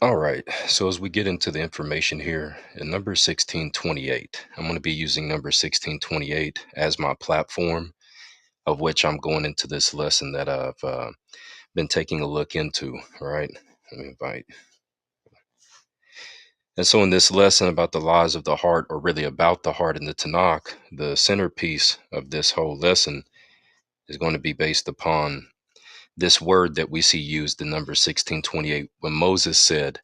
All right, so as we get into the information here in number 1628, I'm going to be using number 1628 as my platform of which I'm going into this lesson that I've been taking a look into. All right, let me invite. And so in this lesson about the lies of the heart, or really about the heart in the Tanakh, the centerpiece of this whole lesson is going to be based upon this word that we see used in number 1628 when Moses said,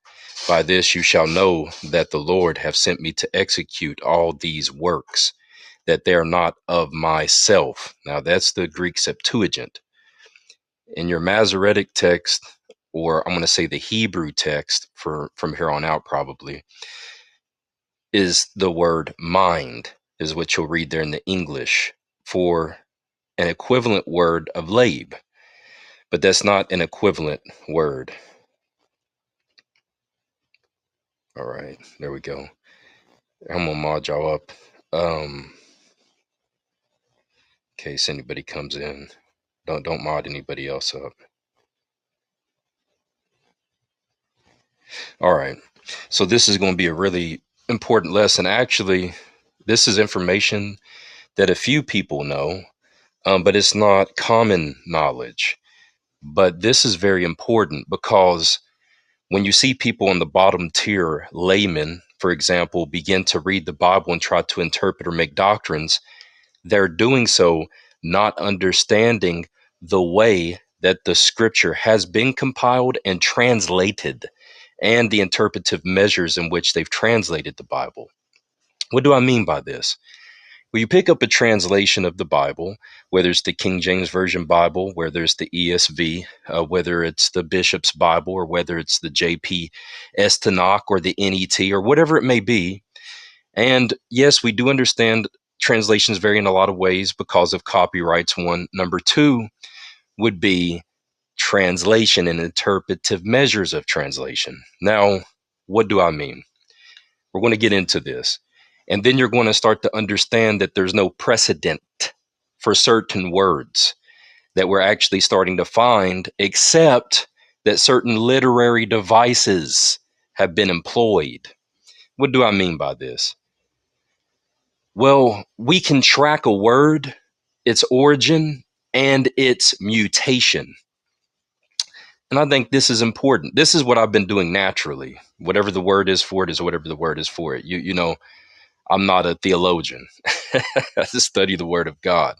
"By this you shall know that the Lord have sent me to execute all these works, that they are not of myself." Now that's the Greek Septuagint. In your Masoretic text, or I'm going to say the Hebrew text for from here on out probably, is the word mind, is what you'll read there in the English for an equivalent word of labe, but that's not an equivalent word. All right, there we go. I'm gonna mod y'all up in case anybody comes in. Don't mod anybody else up. All right, so this is going to be a really important lesson. Actually, this is information that a few people know, but it's not common knowledge. But this is very important because when you see people on the bottom tier, laymen, for example, begin to read the Bible and try to interpret or make doctrines, they're doing so not understanding the way that the scripture has been compiled and translated and the interpretive measures in which they've translated the Bible. What do I mean by this? Well, you pick up a translation of the Bible, whether it's the King James Version Bible, whether it's the ESV, whether it's the Bishop's Bible, or whether it's the JPS Tanakh or the NET or whatever it may be. And yes, we do understand translations vary in a lot of ways because of copyrights. One. Number two would be translation and interpretive measures of translation. Now, what do I mean? We're going to get into this. And then you're going to start to understand that there's no precedent for certain words that we're actually starting to find, except that certain literary devices have been employed. What do I mean by this? Well, we can track a word, its origin, and its mutation. And I think this is important. This is what I've been doing naturally. Whatever the word is for it is whatever the word is for it. You know, I'm not a theologian. I just study the word of God.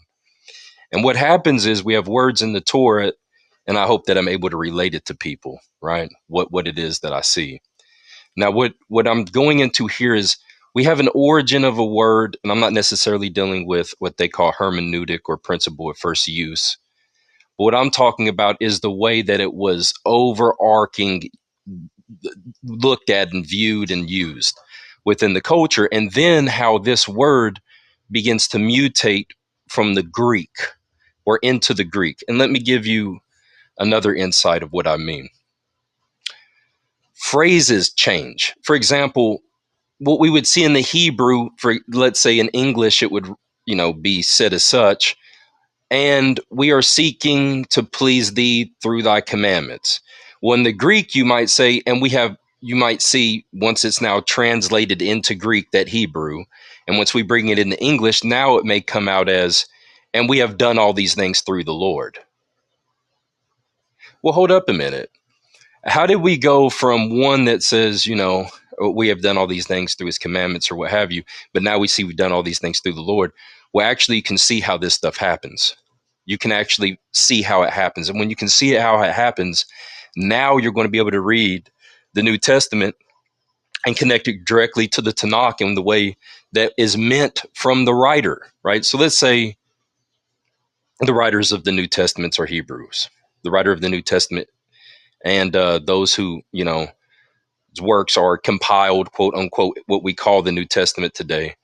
And what happens is we have words in the Torah, and I hope that I'm able to relate it to people, right? What it is that I see. Now, what I'm going into here is we have an origin of a word, and I'm not necessarily dealing with what they call hermeneutic or principle of first use. But what I'm talking about is the way that it was overarching, looked at and viewed and used within the culture, and then how this word begins to mutate from the Greek or into the Greek. And let me give you another insight of what I mean. Phrases change. For example, what we would see in the Hebrew, for let's say in English, it would, be said as such, and we are seeking to please thee through thy commandments. Well, in the Greek, you might say, and you might see once it's now translated into Greek, that Hebrew, and once we bring it into English, now it may come out as, and we have done all these things through the Lord. Well, hold up a minute. How did we go from one that says, we have done all these things through his commandments or what have you, but now we see we've done all these things through the Lord? Well, actually, you can see how this stuff happens. You can actually see how it happens. And when you can see how it happens, now you're going to be able to read the New Testament and connect it directly to the Tanakh in the way that is meant from the writer, right? So let's say the writers of the New Testaments are Hebrews. The writer of the New Testament and those who, works are compiled, quote unquote, what we call the New Testament today.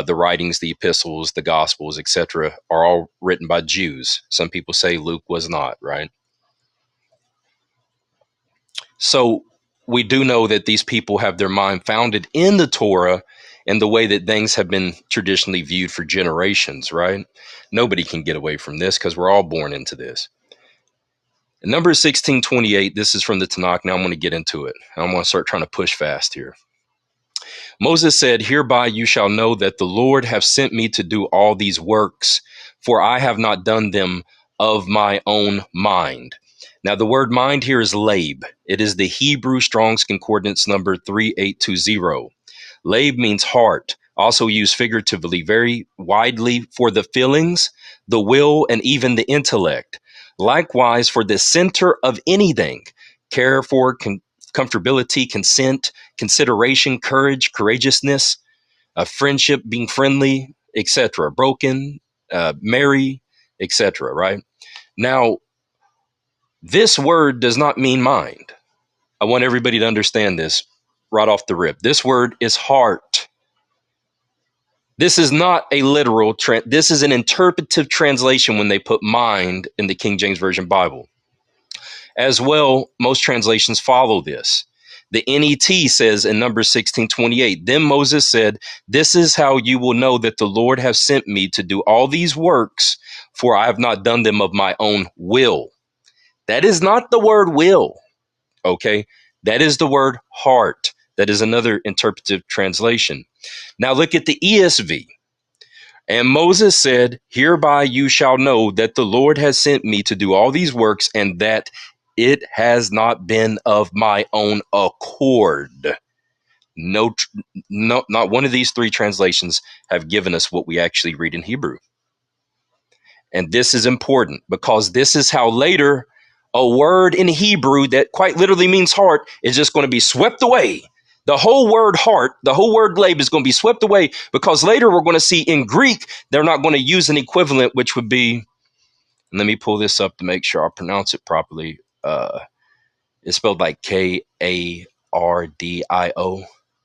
The writings, the epistles, the gospels, etc., are all written by Jews. Some people say Luke was not, right? So we do know that these people have their mind founded in the Torah and the way that things have been traditionally viewed for generations, right? Nobody can get away from this because we're all born into this. Numbers 16:28, this is from the Tanakh. Now I'm going to get into it. I'm going to start trying to push fast here. Moses said, hereby you shall know that the Lord have sent me to do all these works, for I have not done them of my own mind. Now, the word mind here is lab. It is the Hebrew Strong's Concordance number 3820. Lab means heart, also used figuratively very widely for the feelings, the will, and even the intellect. Likewise, for the center of anything, care for, comfortability, consent, consideration, courage, courageousness, friendship, being friendly, etc. Broken, merry, etc. Right? Now, this word does not mean mind. I want everybody to understand this right off the rip. This word is heart. This is not a literal, this is an interpretive translation when they put mind in the King James Version Bible. As well, most translations follow this. The NET says in Numbers 16:28, then Moses said, this is how you will know that the Lord has sent me to do all these works, for I have not done them of my own will. That is not the word will, okay? That is the word heart. That is another interpretive translation. Now look at the ESV. And Moses said, hereby you shall know that the Lord has sent me to do all these works, and that it has not been of my own accord. No, not one of these three translations have given us what we actually read in Hebrew. And this is important because this is how later a word in Hebrew that quite literally means heart is just going to be swept away. The whole word heart, the whole word lab is going to be swept away because later we're going to see in Greek, they're not going to use an equivalent, which would be, let me pull this up to make sure I pronounce it properly. It's spelled like Kardio,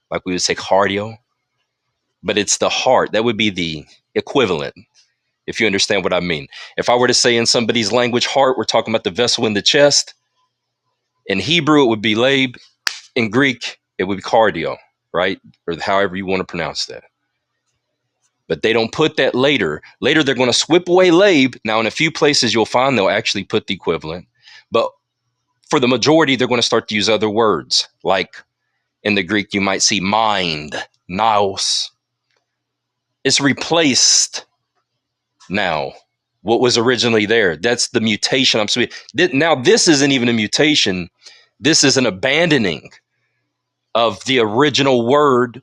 like we would say cardio, but it's the heart. That would be the equivalent, if you understand what I mean. If I were to say in somebody's language heart, we're talking about the vessel in the chest. In Hebrew, it would be lab. In Greek, it would be cardio, right? Or however you want to pronounce that. But they don't put that later. Later, they're going to swip away lab. Now, in a few places, you'll find they'll actually put the equivalent. But for the majority, they're going to start to use other words. Like in the Greek, you might see mind, naos. It's replaced now what was originally there. That's the mutation I'm speaking. Now, this isn't even a mutation. This is an abandoning of the original word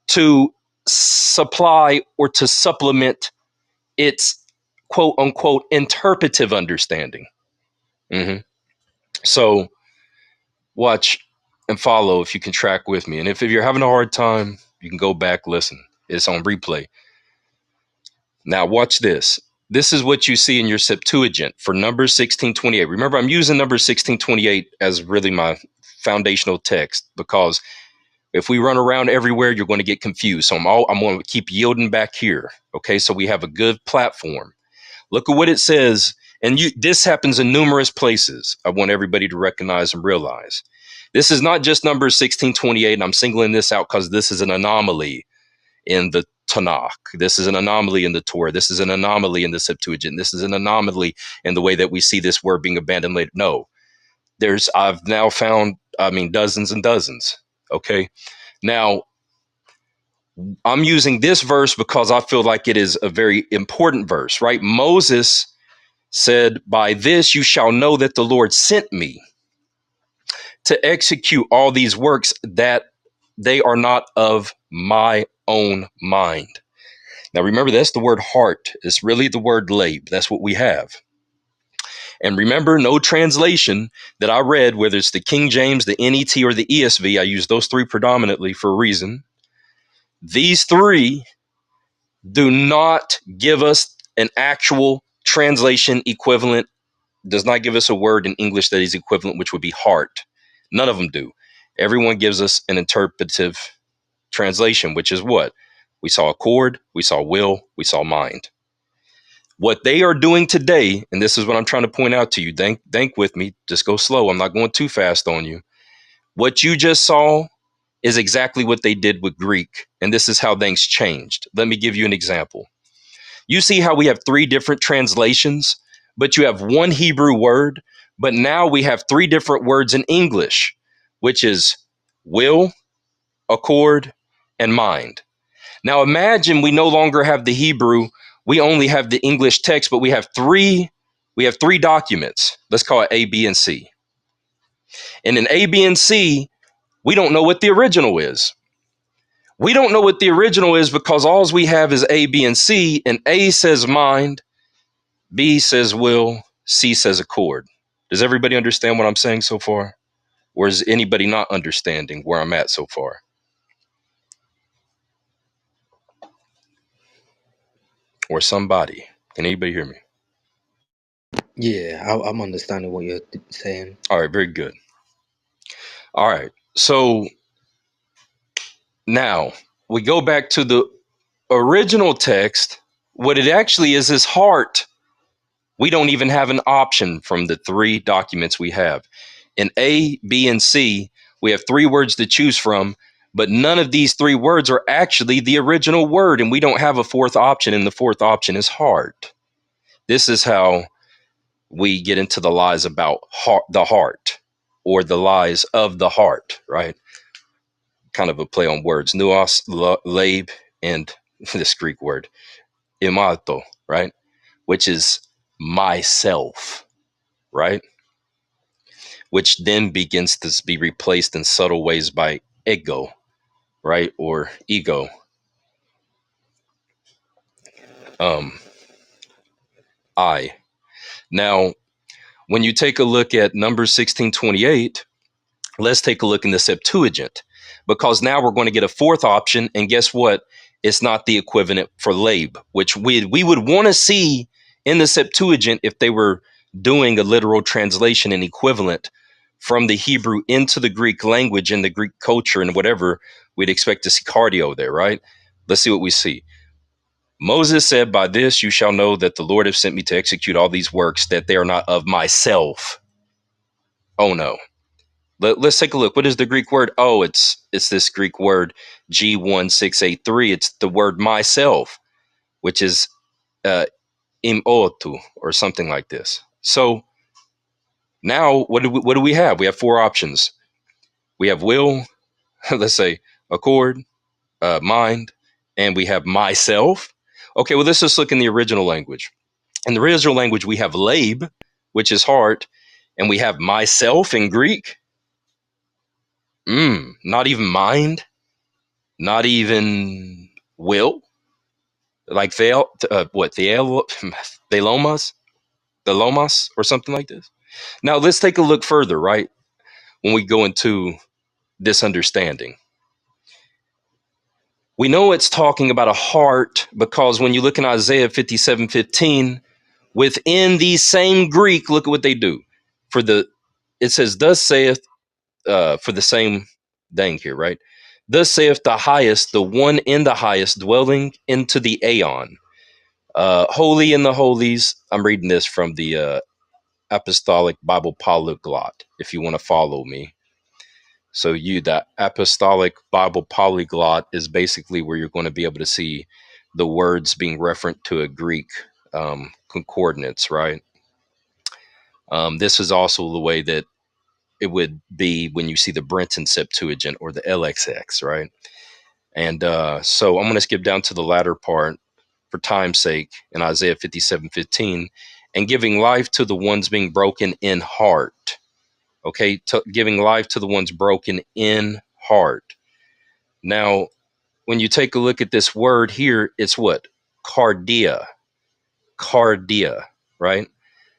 to supply or to supplement its quote unquote interpretive understanding. Mm-hmm. So watch and follow if you can track with me. And if you're having a hard time, you can go back, listen. It's on replay. Now watch this. This is what you see in your Septuagint for Numbers 16:28. Remember, I'm using Numbers 16:28 as really my foundational text because if we run around everywhere, you're going to get confused. So I'm going to keep yielding back here. Okay, so we have a good platform. Look at what it says. And this happens in numerous places. I want everybody to recognize and realize. This is not just Numbers 16:28, and I'm singling this out because this is an anomaly in the Tanakh. This is an anomaly in the Torah. This is an anomaly in the Septuagint. This is an anomaly in the way that we see this word being abandoned later. No, I've now found, dozens and dozens. Okay. Now, I'm using this verse because I feel like it is a very important verse, right? Moses said, by this you shall know that the Lord sent me to execute all these works, that they are not of my own mind. Now, remember, that's the word heart. It's really the word lab. That's what we have. And remember, no translation that I read, whether it's the King James, the NET, or the ESV, I use those three predominantly for a reason. These three do not give us an actual translation equivalent, does not give us a word in English that is equivalent, which would be heart. None of them do. Everyone gives us an interpretive translation, which is what? We saw accord, we saw will, we saw mind. What they are doing today, and this is what I'm trying to point out to you, think with me, just go slow. I'm not going too fast on you. What you just saw is exactly what they did with Greek, and this is how things changed. Let me give you an example. You see how we have three different translations, but you have one Hebrew word, But now we have three different words in English, which is will, accord, and mind. Now imagine we no longer have the Hebrew, we only have the English text, but we have three documents. Let's call it A, B, and C. And in A, B, and C, we don't know what the original is. We don't know what the original is because all we have is A, B, and C, and A says mind, B says will, C says accord. Does everybody understand what I'm saying so far? Or is anybody not understanding where I'm at so far? Or somebody? Can anybody hear me? Yeah, I'm understanding what you're saying. All right, very good. All right. So now we go back to the original text. What it actually is heart. We don't even have an option from the three documents we have. In A, B, and C, we have three words to choose from, but none of these three words are actually the original word, and we don't have a fourth option, and the fourth option is heart. This is how we get into the lies about the heart, or the lies of the heart, right? Kind of a play on words. Nous Labe, and this Greek word, Emautō, right? Which is myself, right? Which then begins to be replaced in subtle ways by ego, right? Or ego. Um, I. Now, when you take a look at Numbers 16:28, let's take a look in the Septuagint, because now we're going to get a fourth option, and guess what? It's not the equivalent for lab, which we would want to see in the Septuagint if they were doing a literal translation and equivalent from the Hebrew into the Greek language and the Greek culture and whatever. We'd expect to see cardio there, right? Let's see what we see. Moses said, "By this you shall know that the Lord has sent me to execute all these works, that they are not of myself." Oh no. Let's take a look. What is the Greek word? Oh, it's this Greek word G1683. It's the word myself, which is uh, emautō or something like this. So now what do we have? We have four options. We have will, let's say accord, mind, and we have myself. Okay, well, let's just look in the original language. In the original language, we have lab, which is heart, and we have myself in Greek. Not even mind, not even will, like thelomas, the lomas, or something like this. Now let's take a look further, right? When we go into this understanding, we know it's talking about a heart because when you look in Isaiah 57:15, within the same Greek, look at what they do. It says, "Thus saith," for the same thing here, right? "Thus saith the highest, the one in the highest, dwelling into the aeon. Holy in the holies." I'm reading this from the Apostolic Bible Polyglot, if you want to follow me. So the Apostolic Bible Polyglot is basically where you're going to be able to see the words being referent to a Greek concordance, right? This is also the way that it would be when you see the Brenton Septuagint or the LXX, right? And so I'm going to skip down to the latter part for time's sake in Isaiah 57:15, and giving life to the ones being broken in heart. Okay, giving life to the ones broken in heart. Now, when you take a look at this word here, it's what? Cardia. Cardia, right?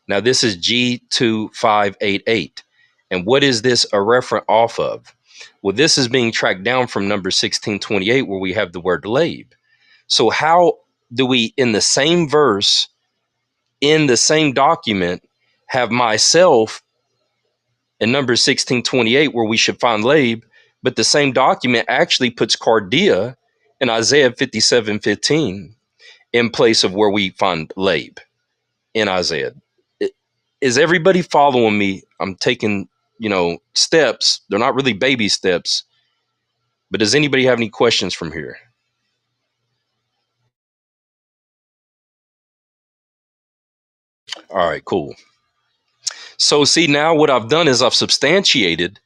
Now, this is G2588. And what is this a referent off of? Well, this is being tracked down from number 1628, where we have the word lab. So how do we, in the same verse, in the same document, have myself in number 1628, where we should find lab, but the same document actually puts cardia in Isaiah 57:15 in place of where we find lab in Isaiah? Is everybody following me? I'm taking, steps. They're not really baby steps, but does anybody have any questions from here? All right, cool. So see, now what I've done is I've substantiated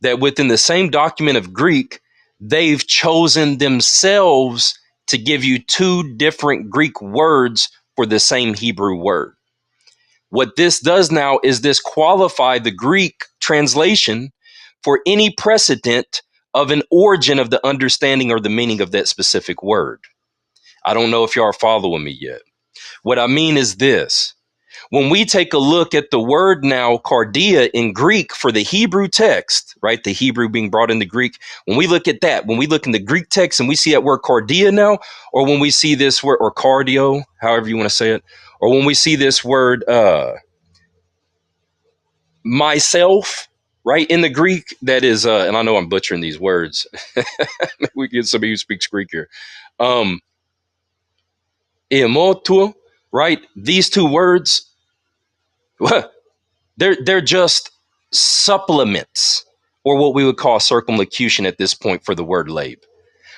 that within the same document of Greek, they've chosen themselves to give you two different Greek words for the same Hebrew word. What this does now is disqualify the Greek translation for any precedent of an origin of the understanding or the meaning of that specific word. I don't know if y'all are following me yet. What I mean is this. When we take a look at the word now, cardia, in Greek for the Hebrew text, right? The Hebrew being brought into Greek. When we look at that, when we look in the Greek text and we see that word cardia now, or when we see this word, or cardio, however you want to say it, or when we see this word, myself, right, in the Greek, that is, and I know I'm butchering these words. We get somebody who speaks Greek here. Emautō, right? These two words, they're just supplements, or what we would call circumlocution at this point for the word labe.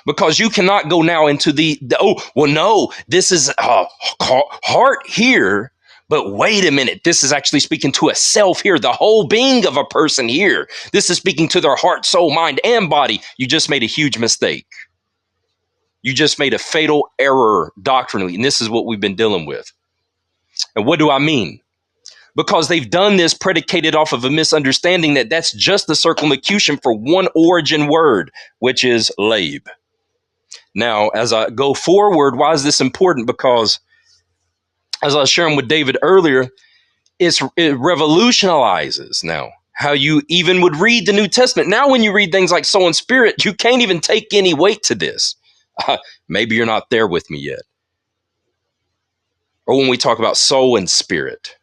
Because you cannot go now into oh, well, no, this is heart here, but wait a minute, this is actually speaking to a self here, the whole being of a person here. This is speaking to their heart, soul, mind, and body. You just made a huge mistake. You just made a fatal error doctrinally, and this is what we've been dealing with. And what do I mean? Because they've done this predicated off of a misunderstanding that that's just the circumlocution for one origin word, which is labe. Now, as I go forward, why is this important? Because as I was sharing with David earlier, it revolutionizes now how you even would read the New Testament. Now, when you read things like soul and spirit, you can't even take any weight to this. Maybe you're not there with me yet. Or when we talk about soul and spirit,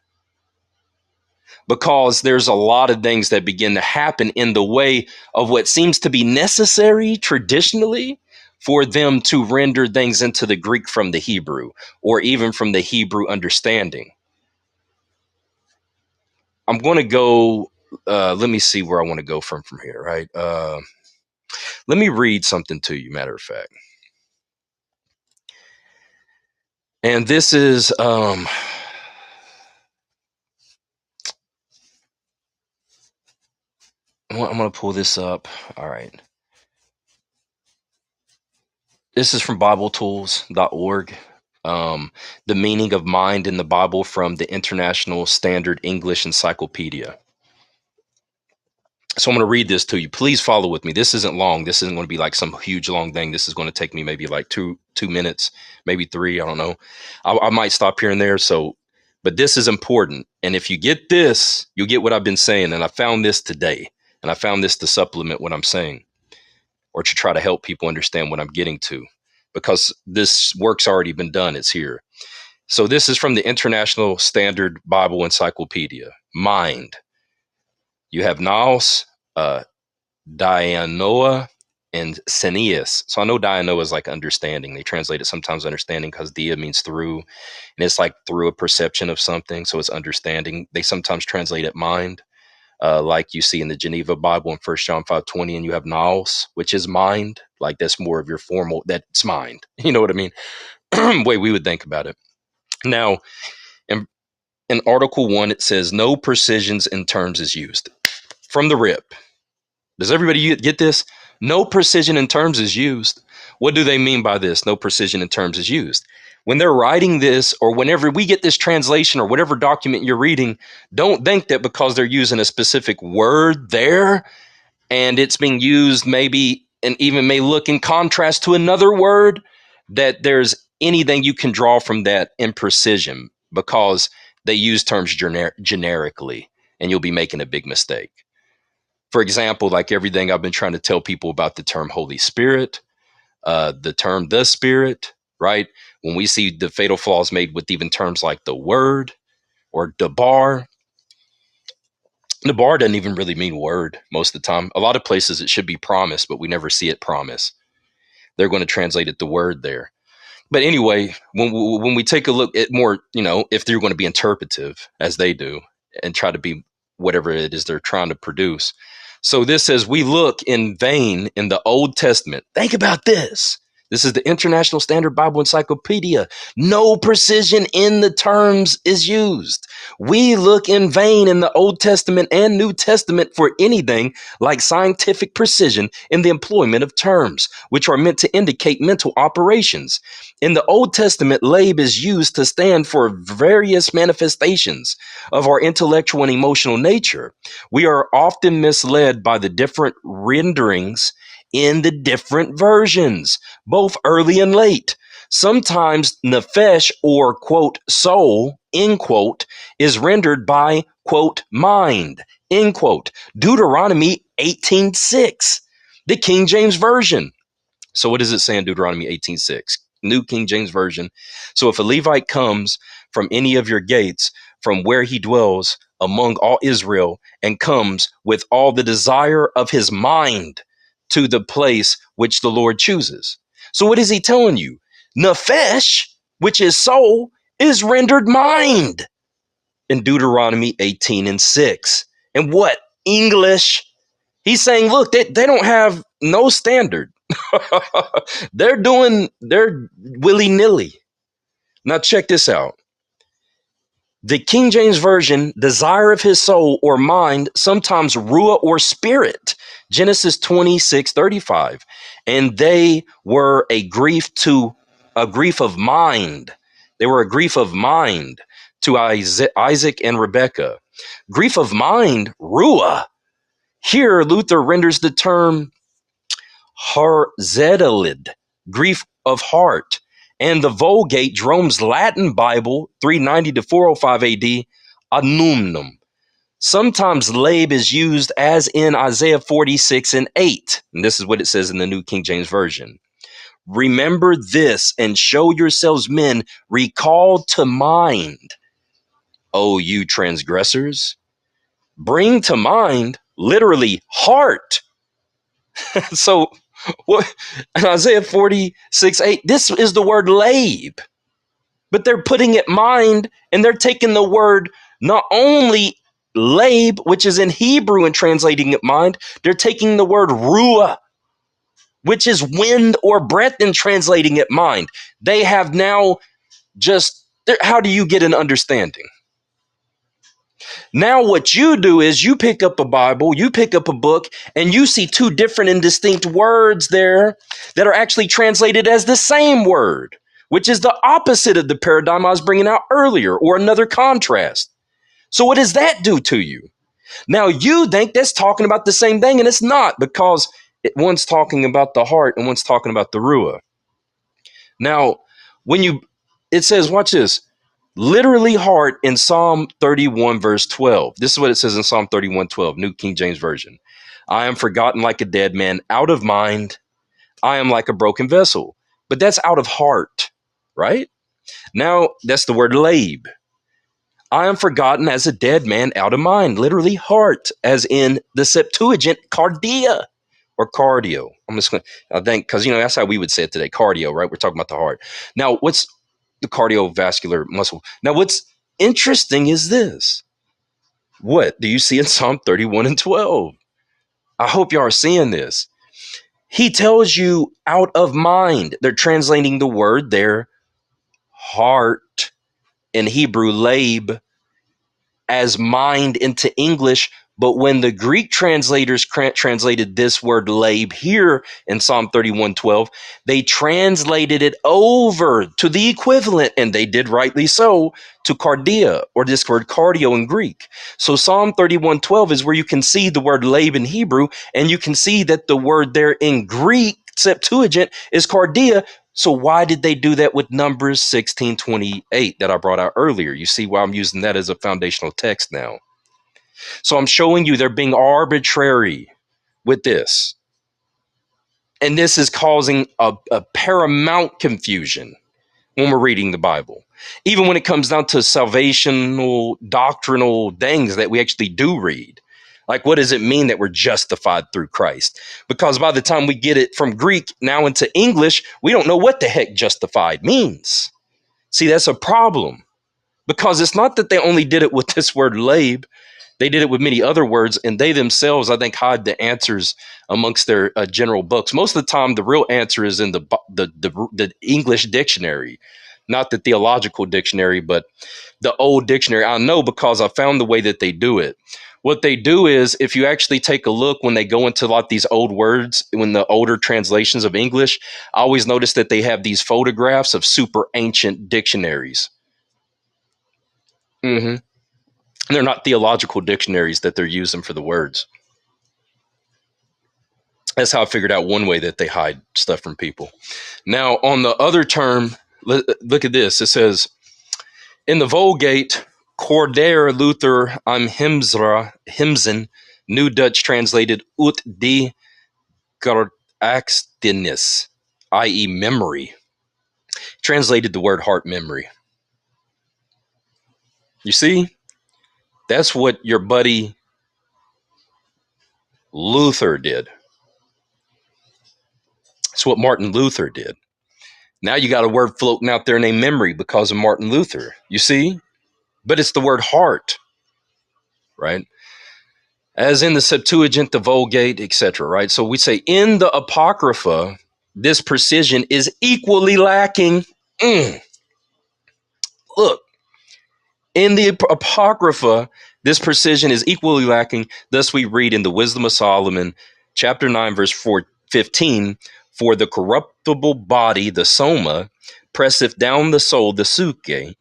because there's a lot of things that begin to happen in the way of what seems to be necessary traditionally for them to render things into the Greek from the Hebrew, or even from the Hebrew understanding. I'm going to go, let me see where I want to go from here, right? Let me read something to you, matter of fact. And this is, I'm going to pull this up. All right. This is from BibleTools.org. The meaning of mind in the Bible from the International Standard English Encyclopedia. So I'm going to read this to you. Please follow with me. This isn't long. This isn't going to be like some huge long thing. This is going to take me maybe like two minutes, maybe three. I don't know. I might stop here and there. But this is important. And if you get this, you'll get what I've been saying. And I found this today. And I found this to supplement what I'm saying, or to try to help people understand what I'm getting to, because this work's already been done. It's here. So this is from the International Standard Bible Encyclopedia. Mind. You have Naos, Dianoa, and Senius. So I know Dianoa is like understanding. They translate it sometimes understanding because dia means through, and it's like through a perception of something. So it's understanding. They sometimes translate it mind, like you see in the Geneva Bible in 1 John 5:20, and you have Naos, which is mind. Like that's more of your formal, that's mind. You know what I mean? Way we would think about it. Now, in Article 1, it says no precisions in terms is used. From the rip. Does everybody get this? No precision in terms is used. What do they mean by this? No precision in terms is used. When they're writing this, or whenever we get this translation or whatever document you're reading, don't think that because they're using a specific word there and it's being used maybe and even may look in contrast to another word, that there's anything you can draw from that imprecision, because they use terms generically, and you'll be making a big mistake. For example, like everything I've been trying to tell people about the term Holy Spirit, the term the Spirit, right? When we see the fatal flaws made with even terms like the word or debar doesn't even really mean word most of the time. A lot of places it should be promise, but we never see it promise. They're going to translate it the word there. But anyway, when we take a look at more, if they're going to be interpretive as they do and try to be whatever it is they're trying to produce. So this says we look in vain in the Old Testament. Think about this. This is the International Standard Bible Encyclopedia. No precision in the terms is used. We look in vain in the Old Testament and New Testament for anything like scientific precision in the employment of terms, which are meant to indicate mental operations. In the Old Testament, Labe is used to stand for various manifestations of our intellectual and emotional nature. We are often misled by the different renderings in the different versions, both early and late. Sometimes nefesh, or quote soul, end quote, is rendered by quote mind, end quote. Deuteronomy 18:6, the King James Version. So what does it say in Deuteronomy 18:6? New King James Version. So if a Levite comes from any of your gates, from where he dwells among all Israel, and comes with all the desire of his mind to the place which the Lord chooses. So what is he telling you? Nefesh, which is soul, is rendered mind in Deuteronomy 18:6. And what? English. He's saying, look, they don't have no standard. They're willy-nilly. Now check this out. The King James Version, desire of his soul or mind, sometimes ruah or spirit. Genesis 26:35. And they were a grief of mind. They were a grief of mind to Isaac and Rebekah. Grief of mind, ruah. Here, Luther renders the term Harzedelid, grief of heart, and the Vulgate, Jerome's Latin Bible, 390 to 405 AD, anumnum. Sometimes Labe is used as in Isaiah 46:8. And this is what it says in the New King James Version. Remember this and show yourselves men, recall to mind, O you transgressors. Bring to mind, literally, heart. So what in Isaiah 46:8, this is the word lab, but they're putting it mind, and they're taking the word not only lab, which is in Hebrew, and translating it mind, they're taking the word ruah, which is wind or breath, and translating it mind. They have now just, how do you get an understanding? Now, what you do is you pick up a Bible, you pick up a book, and you see two different and distinct words there that are actually translated as the same word, which is the opposite of the paradigm I was bringing out earlier, or another contrast. So what does that do to you? Now, you think that's talking about the same thing, and it's not, because one's talking about the heart and one's talking about the ruah. Now, it says, watch this, literally heart in Psalm 31, verse 12. This is what it says in Psalm 31:12, New King James Version. I am forgotten like a dead man, out of mind. I am like a broken vessel. But that's out of heart, right? Now, that's the word lab. I am forgotten as a dead man, out of mind, literally heart, as in the Septuagint, cardia or cardio. I'm just going to, I think, because, that's how we would say it today, cardio, right? We're talking about the heart. Now, what's the cardiovascular muscle? Now, what's interesting is this. What do you see in Psalm 31:12? I hope y'all are seeing this. He tells you out of mind. They're translating the word there, heart, in Hebrew, lab, as mind into English. But when the Greek translators translated this word lab here in Psalm 31:12, they translated it over to the equivalent, and they did rightly so, to cardia, or this word cardio in Greek. So Psalm 31:12 is where you can see the word lab in Hebrew, and you can see that the word there in Greek, Septuagint, is cardia. So why did they do that with Numbers 16:28 that I brought out earlier? You see why I'm using that as a foundational text now. So I'm showing you they're being arbitrary with this. And this is causing a paramount confusion when we're reading the Bible. Even when it comes down to salvational, doctrinal things that we actually do read. Like, what does it mean that we're justified through Christ? Because by the time we get it from Greek now into English, we don't know what the heck justified means. See, that's a problem. Because it's not that they only did it with this word lab. They did it with many other words, and they themselves, I think, hide the answers amongst their general books. Most of the time, the real answer is in the English dictionary, not the theological dictionary, but the old dictionary. I know because I found the way that they do it. What they do is, if you actually take a look when they go into like these old words, when the older translations of English, I always notice that they have these photographs of super ancient dictionaries. Mm-hmm. They're not theological dictionaries that they're using for the words. That's how I figured out one way that they hide stuff from people. Now, on the other term, look at this. It says, in the Vulgate, Cordair Luther am Himsen, New Dutch translated ut die Gedachtenis, i.e., memory, translated the word heart memory. You see, that's what your buddy Luther did. That's what Martin Luther did. Now you got a word floating out there named memory because of Martin Luther. You see? But it's the word heart, right? As in the Septuagint, the Vulgate, etc., right? So we say in the Apocrypha, this precision is equally lacking. Look, in the Apocrypha, this precision is equally lacking. Thus we read in the Wisdom of Solomon, chapter 9, verse 15, for the corruptible body, the soma, presseth down the soul, the suke,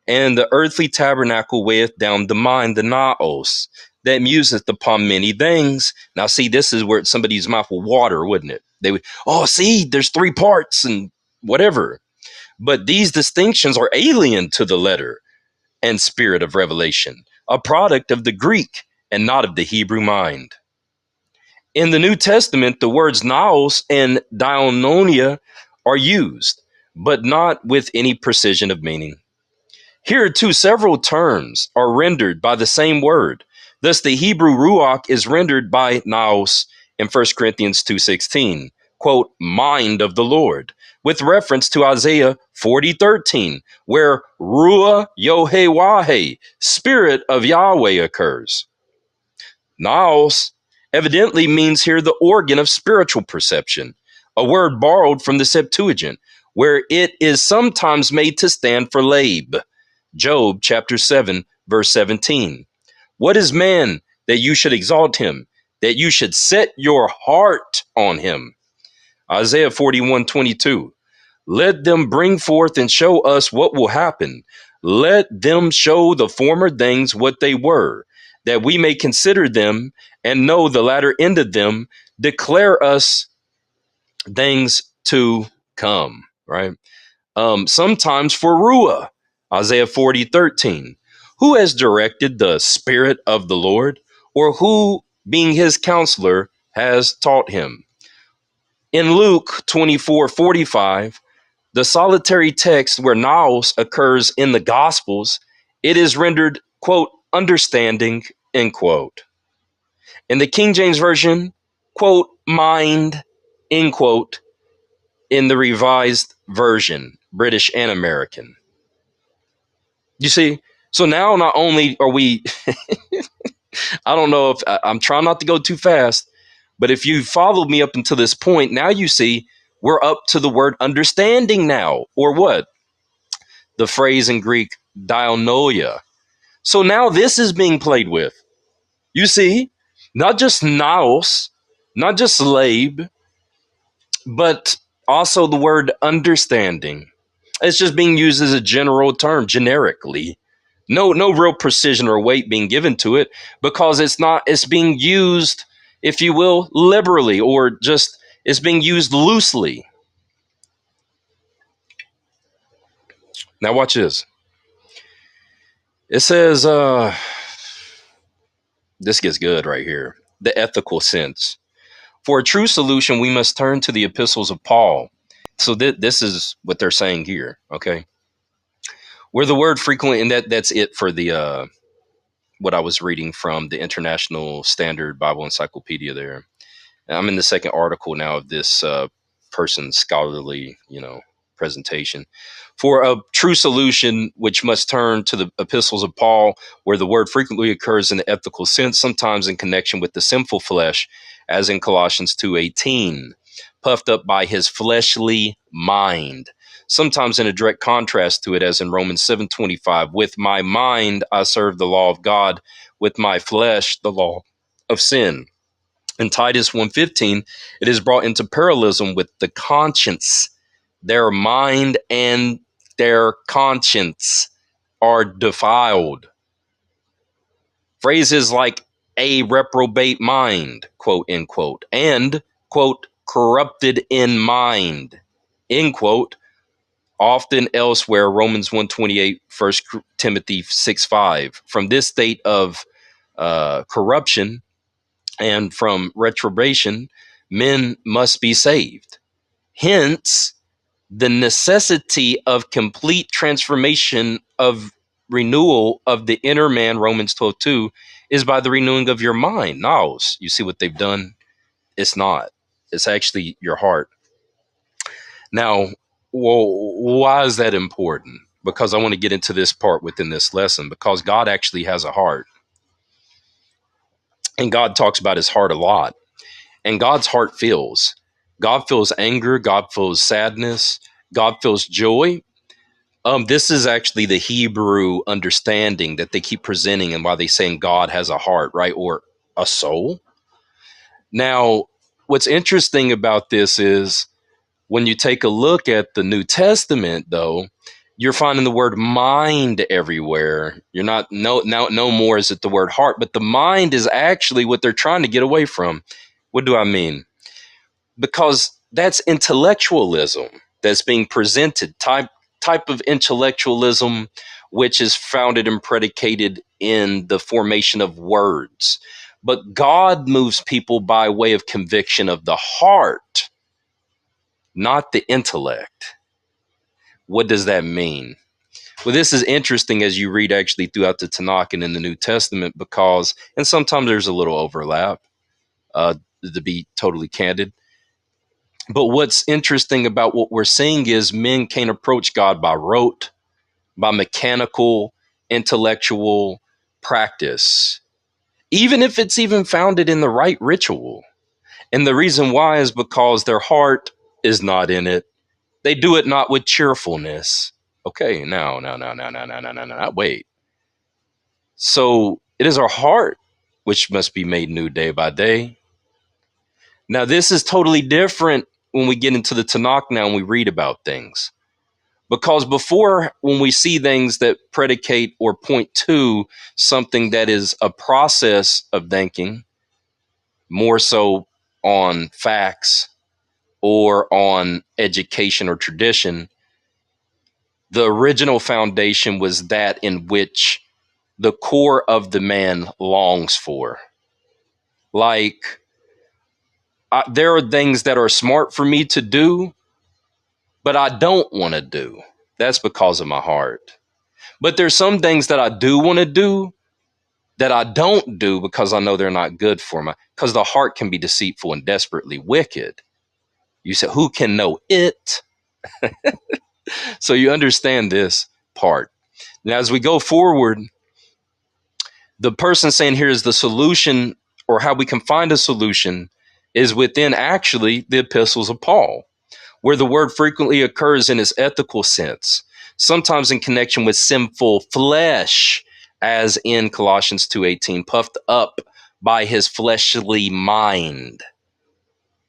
and the earthly tabernacle weigheth down the mind, the naos, that museth upon many things. Now, see, this is where somebody's mouth will water, wouldn't it? They would, oh, see, there's three parts and whatever. But these distinctions are alien to the letter and spirit of revelation, a product of the Greek and not of the Hebrew mind. In the New Testament, the words naos and dianonia are used, but not with any precision of meaning. Here, too, several terms are rendered by the same word. Thus, the Hebrew ruach is rendered by naos in 1 Corinthians 2:16, quote, mind of the Lord, with reference to Isaiah 40:13, where ruah yohewahe, spirit of Yahweh, occurs. Naos evidently means here the organ of spiritual perception, a word borrowed from the Septuagint, where it is sometimes made to stand for lab. Job chapter 7, verse 17. What is man that you should exalt him, that you should set your heart on him? Isaiah 41:22. Let them bring forth and show us what will happen. Let them show the former things what they were, that we may consider them and know the latter end of them. Declare us things to come, right? Sometimes for Ruah, Isaiah 40:13. Who has directed the Spirit of the Lord, or who, being his counselor, has taught him? In Luke 24:45, the solitary text where naos occurs in the Gospels, it is rendered, quote, understanding, end quote. In the King James Version, quote, mind, end quote, in the Revised Version, British and American. You see? So now not only are we, I don't know if I'm trying not to go too fast, but if you followed me up until this point, now you see we're up to the word understanding now, or what? The phrase in Greek, dianoia. So now this is being played with. You see? Not just naos, not just lab, but also the word understanding. It's just being used as a general term, generically. No real precision or weight being given to it because it's being used, if you will, liberally, or just it's being used loosely. Now watch this. It says, this gets good right here. The ethical sense. For a true solution, we must turn to the epistles of Paul. So this is what they're saying here, okay? Where the word frequently, and that's it for the what I was reading from the International Standard Bible Encyclopedia there. I'm in the second article now of this person's scholarly, presentation. For a true solution, which must turn to the epistles of Paul, where the word frequently occurs in the ethical sense, sometimes in connection with the sinful flesh, as in Colossians 2:18, puffed up by his fleshly mind. Sometimes in a direct contrast to it, as in Romans 7:25, with my mind I serve the law of God, with my flesh the law of sin. In Titus 1:15, it is brought into parallelism with the conscience. Their mind and their conscience are defiled. Phrases like a reprobate mind, quote, end quote, and, quote, corrupted in mind, end quote, often elsewhere, Romans 1:28, 1 Timothy 6:5. From this state of corruption and from retrobation, men must be saved. Hence, the necessity of complete transformation of renewal of the inner man, Romans 12:2, is by the renewing of your mind. Now, you see what they've done? It's not. It's actually your heart. Now, well, why is that important? Because I want to get into this part within this lesson, because God actually has a heart. And God talks about his heart a lot. And God's heart feels. God feels anger. God feels sadness. God feels joy. This is actually the Hebrew understanding that they keep presenting and why they saying God has a heart, right? Or a soul. Now, what's interesting about this is when you take a look at the New Testament, though, you're finding the word mind everywhere. You're not no more is it the word heart, but the mind is actually what they're trying to get away from. What do I mean? Because that's intellectualism that's being presented, type of intellectualism which is founded and predicated in the formation of words. But God moves people by way of conviction of the heart, not the intellect. What does that mean? Well, this is interesting as you read actually throughout the Tanakh and in the New Testament, because, and sometimes there's a little overlap, to be totally candid. But what's interesting about what we're seeing is men can't approach God by rote, by mechanical, intellectual practice, even if it's even founded in the right ritual. And the reason why is because their heart is not in it. They do it not with cheerfulness. Okay, no. Wait. So it is our heart which must be made new day by day. Now, this is totally different when we get into the Tanakh now and we read about things. Because before, when we see things that predicate or point to something that is a process of thinking, more so on facts or on education or tradition, the original foundation was that in which the core of the man longs for. Like, there are things that are smart for me to do, but I don't want to do. That's because of my heart. But there's some things that I do want to do that I don't do because I know they're not good for me. Because the heart can be deceitful and desperately wicked. You say, who can know it? So you understand this part. Now, as we go forward, the person saying here is the solution, or how we can find a solution, is within actually the epistles of Paul, where the word frequently occurs in its ethical sense, sometimes in connection with sinful flesh, as in Colossians 2:18, puffed up by his fleshly mind.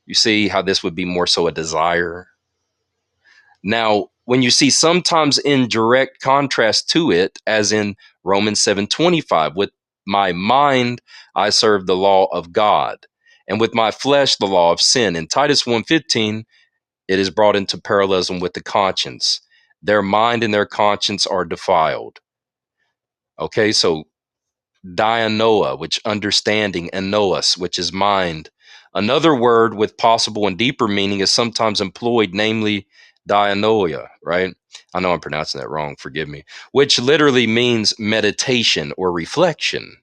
You see how this would be more so a desire. Now, when you see sometimes in direct contrast to it, as in Romans 7:25, with my mind I serve the law of God, and with my flesh the law of sin. In Titus 1:15, it is brought into parallelism with the conscience. Their mind and their conscience are defiled. Okay, so dianoa, which understanding, and noos, which is mind. Another word with possible and deeper meaning is sometimes employed, namely dianoia, right? I know I'm pronouncing that wrong, forgive me, which literally means meditation or reflection.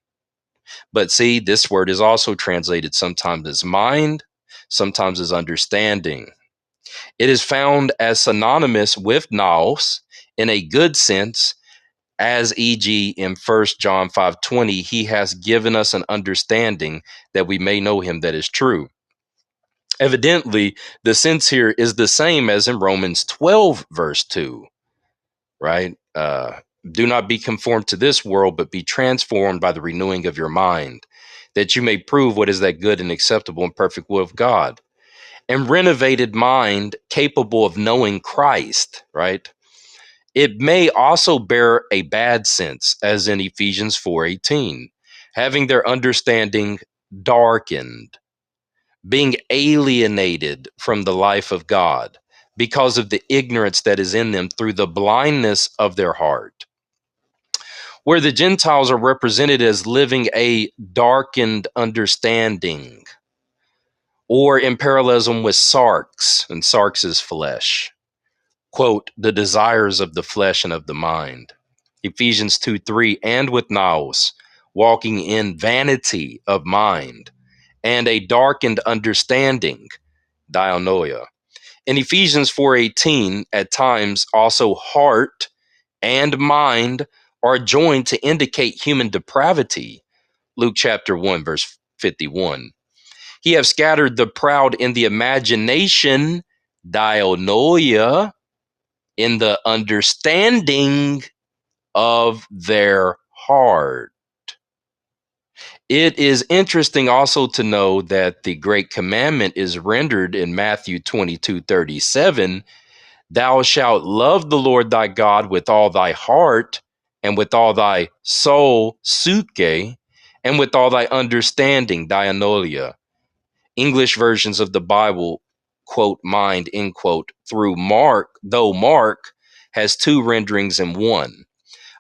But see, this word is also translated sometimes as mind, sometimes as understanding. It is found as synonymous with naos in a good sense, as e.g. in 1 John 5:20, he has given us an understanding that we may know him that is true. Evidently, the sense here is the same as in Romans 12, verse 2, right? Do not be conformed to this world, but be transformed by the renewing of your mind, that you may prove what is that good and acceptable and perfect will of God. And renovated mind capable of knowing Christ, right? It may also bear a bad sense, as in Ephesians 4:18, having their understanding darkened, being alienated from the life of God because of the ignorance that is in them through the blindness of their heart. Where the Gentiles are represented as living a darkened understanding, or in parallelism with sarx, and sarx is flesh, quote, the desires of the flesh and of the mind. Ephesians 2:3, and with naos, walking in vanity of mind and a darkened understanding, dianoia. In Ephesians 4:18, at times also heart and mind are joined to indicate human depravity. Luke chapter 1, verse 51. He have scattered the proud in the imagination, dianoia, in the understanding of their heart. It is interesting also to know that the great commandment is rendered in Matthew 22:37. Thou shalt love the Lord thy God with all thy heart and with all thy soul, suke, and with all thy understanding, dianolia. English versions of the Bible, quote, mind, end quote, through Mark, though Mark has two renderings in one,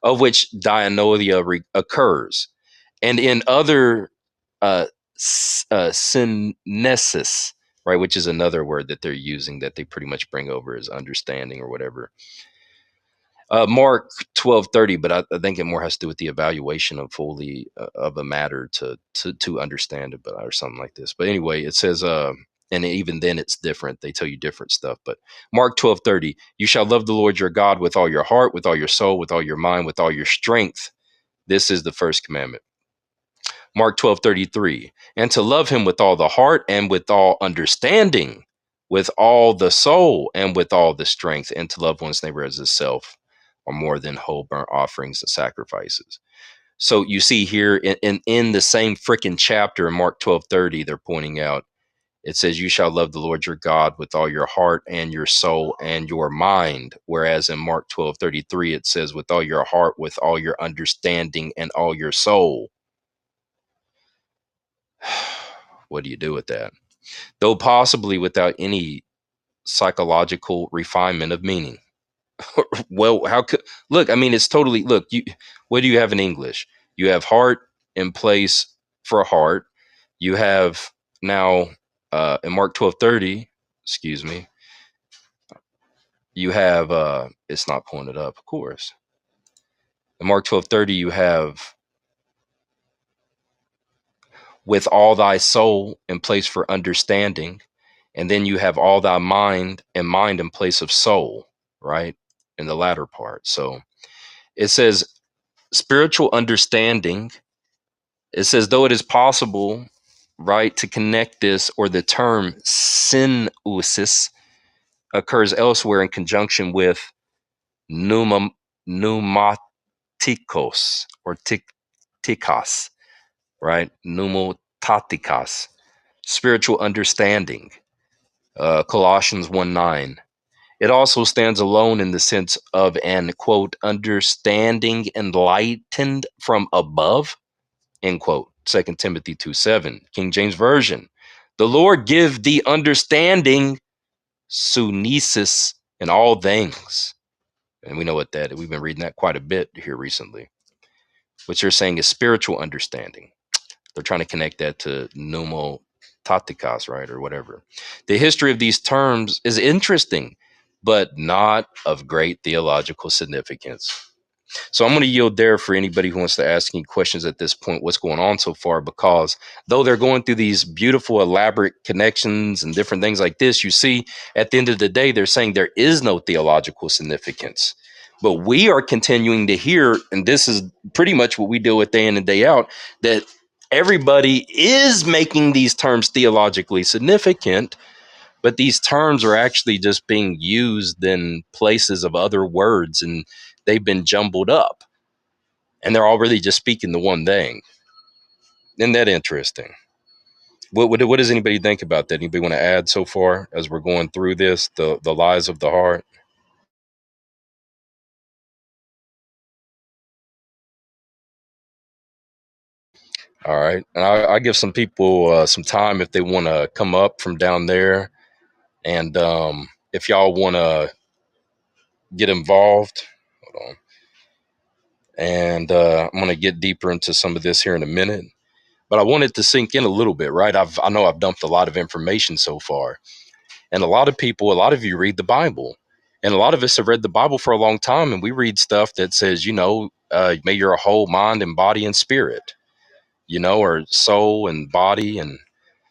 of which dianolia occurs. And in other synesis, right, which is another word that they're using that they pretty much bring over as understanding or whatever. Mark 12:30, but I think it more has to do with the evaluation of fully of a matter to understand it, but or something like this. But anyway, it says, and even then it's different. They tell you different stuff. But Mark 12:30, you shall love the Lord your God with all your heart, with all your soul, with all your mind, with all your strength. This is the first commandment. Mark 12:33, and to love him with all the heart and with all understanding, with all the soul and with all the strength, and to love one's neighbor as himself, are more than whole burnt offerings and sacrifices. So you see here in the same freaking chapter in Mark 12:30, they're pointing out, it says, you shall love the Lord your God with all your heart and your soul and your mind. Whereas in Mark 12:33, it says, with all your heart, with all your understanding and all your soul. What do you do with that? Though possibly without any psychological refinement of meaning. Well, how could look? I mean, it's totally look. You, what do you have in English? You have heart in place for heart. You have now in Mark 12:30. Excuse me. You have it's not pulling it up, of course. In Mark 12:30, you have with all thy soul in place for understanding, and then you have all thy mind and mind in place of soul, right? In the latter part. So it says spiritual understanding. It says, though it is possible, right, to connect this, or the term synosis occurs elsewhere in conjunction with pneuma, pneumatikos or tikos, right? Pneumotatikos, spiritual understanding. Colossians 1:9. It also stands alone in the sense of an, quote, understanding enlightened from above, end quote. 2 Timothy 2:7, King James Version. The Lord give thee understanding, sunesis, in all things. And we know what that is. We've been reading that quite a bit here recently. What you're saying is spiritual understanding. They're trying to connect that to pneumotatikos, right, or whatever. The history of these terms is interesting, but not of great theological significance. So I'm going to yield there for anybody who wants to ask any questions at this point, what's going on so far, because though they're going through these beautiful, elaborate connections and different things like this, you see, at the end of the day, they're saying there is no theological significance. But we are continuing to hear, and this is pretty much what we deal with day in and day out, that everybody is making these terms theologically significant, but these terms are actually just being used in places of other words, and they've been jumbled up, and they're all really just speaking the one thing. Isn't that interesting? What does anybody think about that? Anybody want to add so far as we're going through this, the lies of the heart? All right, and I'll give some people some time if they want to come up from down there, and if y'all want to get involved. Hold on. And I'm going to get deeper into some of this here in a minute. But I wanted to sink in a little bit, right? I know I've dumped a lot of information so far. And a lot of people, a lot of you read the Bible. And a lot of us have read the Bible for a long time. And we read stuff that says, may your whole mind and body and spirit, or soul and body and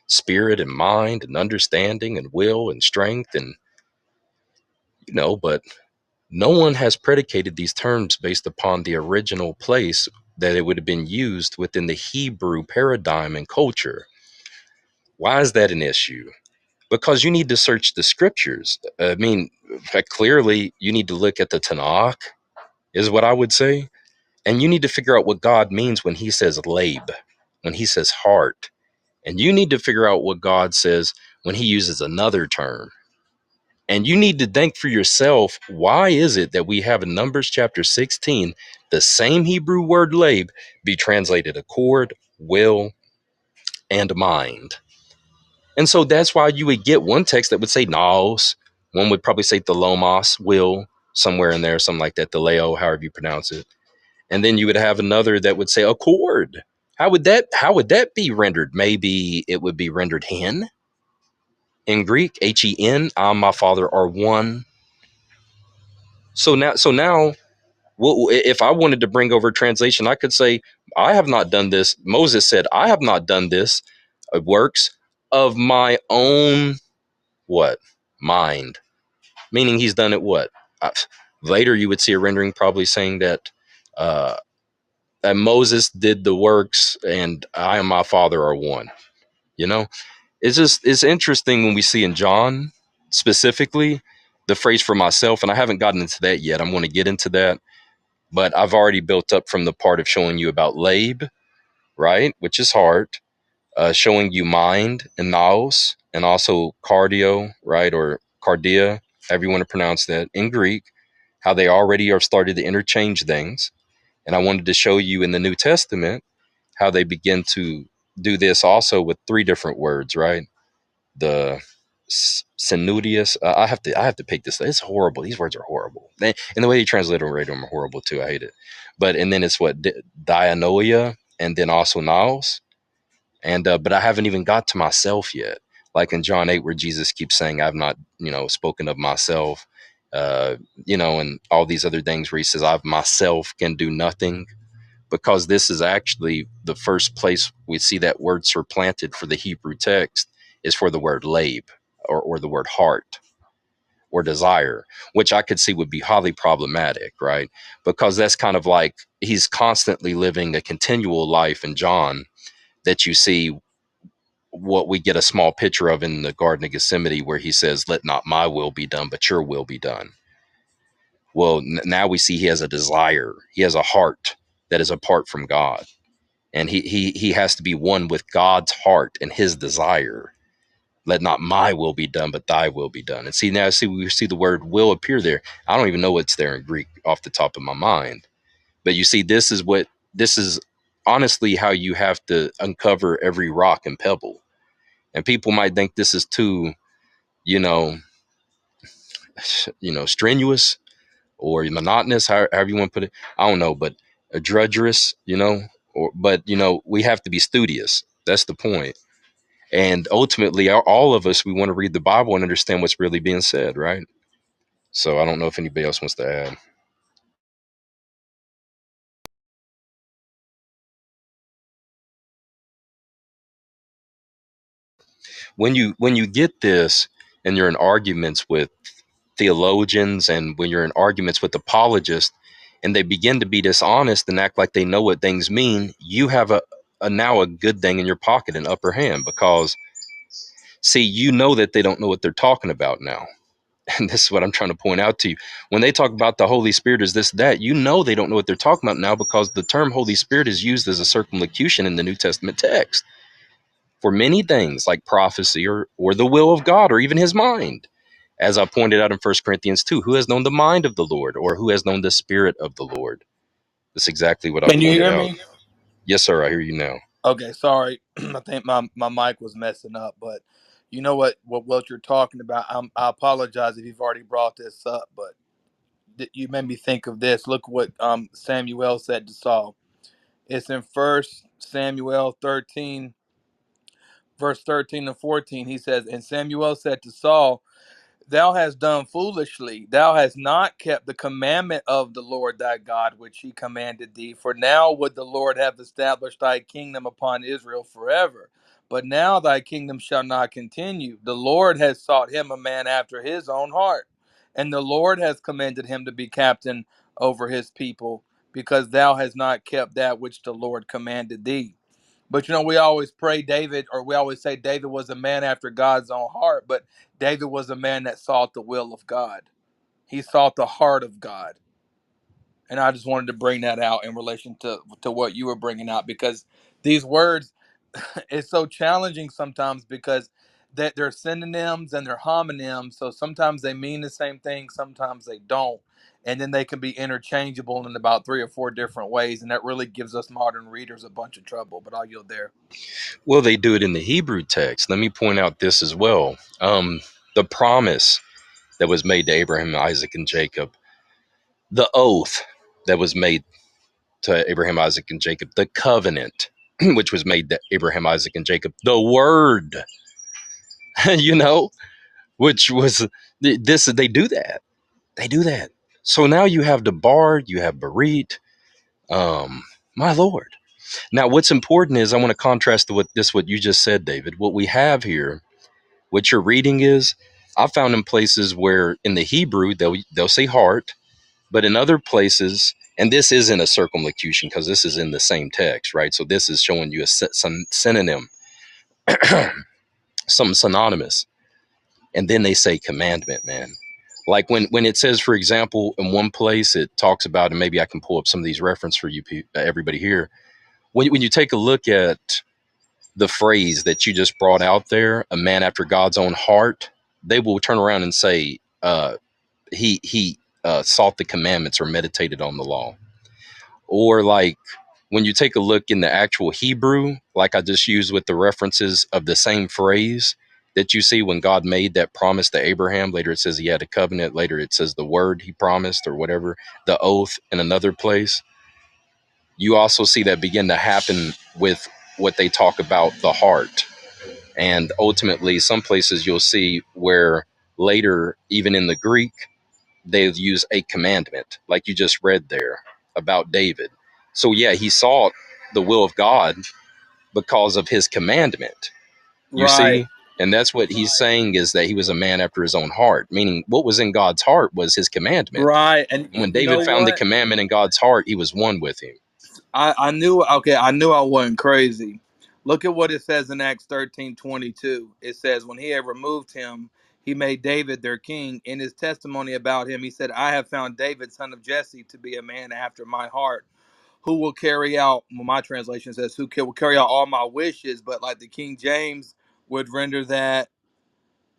spirit and mind and understanding and will and strength. And, but no one has predicated these terms based upon the original place that it would have been used within the Hebrew paradigm and culture. Why is that an issue? Because you need to search the scriptures. I mean, clearly, you need to look at the Tanakh, is what I would say. And you need to figure out what God means when he says labe, when he says heart. And you need to figure out what God says when he uses another term. And you need to think for yourself, why is it that we have in Numbers chapter 16, the same Hebrew word labe be translated accord, will, and mind? And so that's why you would get one text that would say naos. One would probably say thelomos, will, somewhere in there, something like that, theleo, however you pronounce it. And then you would have another that would say accord. How would that be rendered? Maybe it would be rendered hen in Greek, Hen, I and my father are one. So now well, if I wanted to bring over translation, I could say, I have not done this. Moses said, I have not done this works of my own what? Mind. Meaning he's done it what? Uh, Later you would see a rendering probably saying uh, that Moses did the works and I and my father are one. You know, it's interesting when we see in John specifically the phrase for myself, and I haven't gotten into that yet. I'm going to get into that, but I've already built up from the part of showing you about Labe, right, which is heart, showing you mind and naos, and also cardio, right, or cardia, however you want to pronounce that in Greek, how they already are started to interchange things. And I wanted to show you in the New Testament how they begin to do this also with three different words, right? The Sinudius. I have to pick this. It's horrible. These words are horrible, and the way they translate them, rate them are horrible too. I hate it. But and then it's what dianoia, and then also naos, and but I haven't even got to myself yet. Like in John 8, where Jesus keeps saying, "I've not, spoken of myself," and all these other things where he says, "I myself can do nothing." Because this is actually the first place we see that word supplanted for the Hebrew text is for the word lab, or the word heart or desire, which I could see would be highly problematic, right? Because that's kind of like he's constantly living a continual life in John that you see what we get a small picture of in the Garden of Gethsemane, where he says, "Let not my will be done, but your will be done." Well, now we see he has a desire, he has a heart that is apart from God, and he has to be one with God's heart and his desire. Let not my will be done, but thy will be done. And we see the word will appear there. I don't even know what's there in Greek off the top of my mind. But you see, this is honestly how you have to uncover every rock and pebble. And people might think this is too, you know, strenuous or monotonous, however you want to put it. I don't know, but drudgerous, but we have to be studious. That's the point. And ultimately, all of us, we want to read the Bible and understand what's really being said, right? So I don't know if anybody else wants to add. When you get this, and you're in arguments with theologians, and when you're in arguments with apologists, and they begin to be dishonest and act like they know what things mean, you have a now a good thing in your pocket, an upper hand, because see, you know that they don't know what they're talking about now. And this is what I'm trying to point out to you. When they talk about the Holy Spirit is this, that, you know they don't know what they're talking about now, because the term Holy Spirit is used as a circumlocution in the New Testament text for many things like prophecy, or the will of God, or even his mind. As I pointed out in 1 Corinthians 2, who has known the mind of the Lord, or who has known the Spirit of the Lord? That's exactly what I Can you pointed hear out. me? Yes, sir, I hear you now. Okay, sorry. I think my mic was messing up, but you know what you're talking about. I apologize if you've already brought this up, but you made me think of this. Look what Samuel said to Saul. It's in 1 Samuel 13, verse 13 and 14. He says, and Samuel said to Saul, thou hast done foolishly. Thou hast not kept the commandment of the Lord thy God, which he commanded thee. For now would the Lord have established thy kingdom upon Israel forever. But now thy kingdom shall not continue. The Lord has sought him a man after his own heart. And the Lord has commanded him to be captain over his people, because thou hast not kept that which the Lord commanded thee. But we always pray David, or we always say David was a man after God's own heart. But David was a man that sought the will of God. He sought the heart of God. And I just wanted to bring that out in relation to what you were bringing out, because these words, it's so challenging sometimes, because that they're synonyms and they're homonyms. So sometimes they mean the same thing, sometimes they don't. And then they can be interchangeable in about 3 or 4 different ways. And that really gives us modern readers a bunch of trouble. But I'll yield there. Well, they do it in the Hebrew text. Let me point out this as well. The promise that was made to Abraham, Isaac, and Jacob, the oath that was made to Abraham, Isaac, and Jacob, the covenant which was made to Abraham, Isaac, and Jacob, the word, you know, which was this. They do that. They do that. So now you have the Bard, you have Barit. My Lord. Now, what's important is I want to contrast to what you just said, David. What we have here, what you're reading is, I found in places where in the Hebrew they'll say heart, but in other places, and this isn't a circumlocution because this is in the same text, right? So this is showing you some synonym, some synonymous, and then they say commandment, man. Like when it says, for example, in one place it talks about, and maybe I can pull up some of these references for you, everybody here. When you take a look at the phrase that you just brought out there, a man after God's own heart, they will turn around and say, he sought the commandments or meditated on the law. Or like when you take a look in the actual Hebrew, like I just used with the references of the same phrase that you see when God made that promise to Abraham. Later it says he had a covenant. Later it says the word he promised or whatever, the oath in another place. You also see that begin to happen with what they talk about the heart. And ultimately, some places you'll see where later, even in the Greek, they use a commandment, like you just read there about David. So, yeah, he sought the will of God because of his commandment, you Right, see? And that's what he's saying, is that he was a man after his own heart, meaning what was in God's heart was his commandment. right. And And when you know David found the what? commandment in God's heart, he was one with him. I knew, okay, I knew I wasn't crazy. Look at what it says in Acts 13:22. It says, when he had removed him, he made David their king. In his testimony about him, he said, I have found David, son of Jesse, to be a man after my heart, who will carry out, well, my translation says, will carry out all my wishes, but like the King James would render that,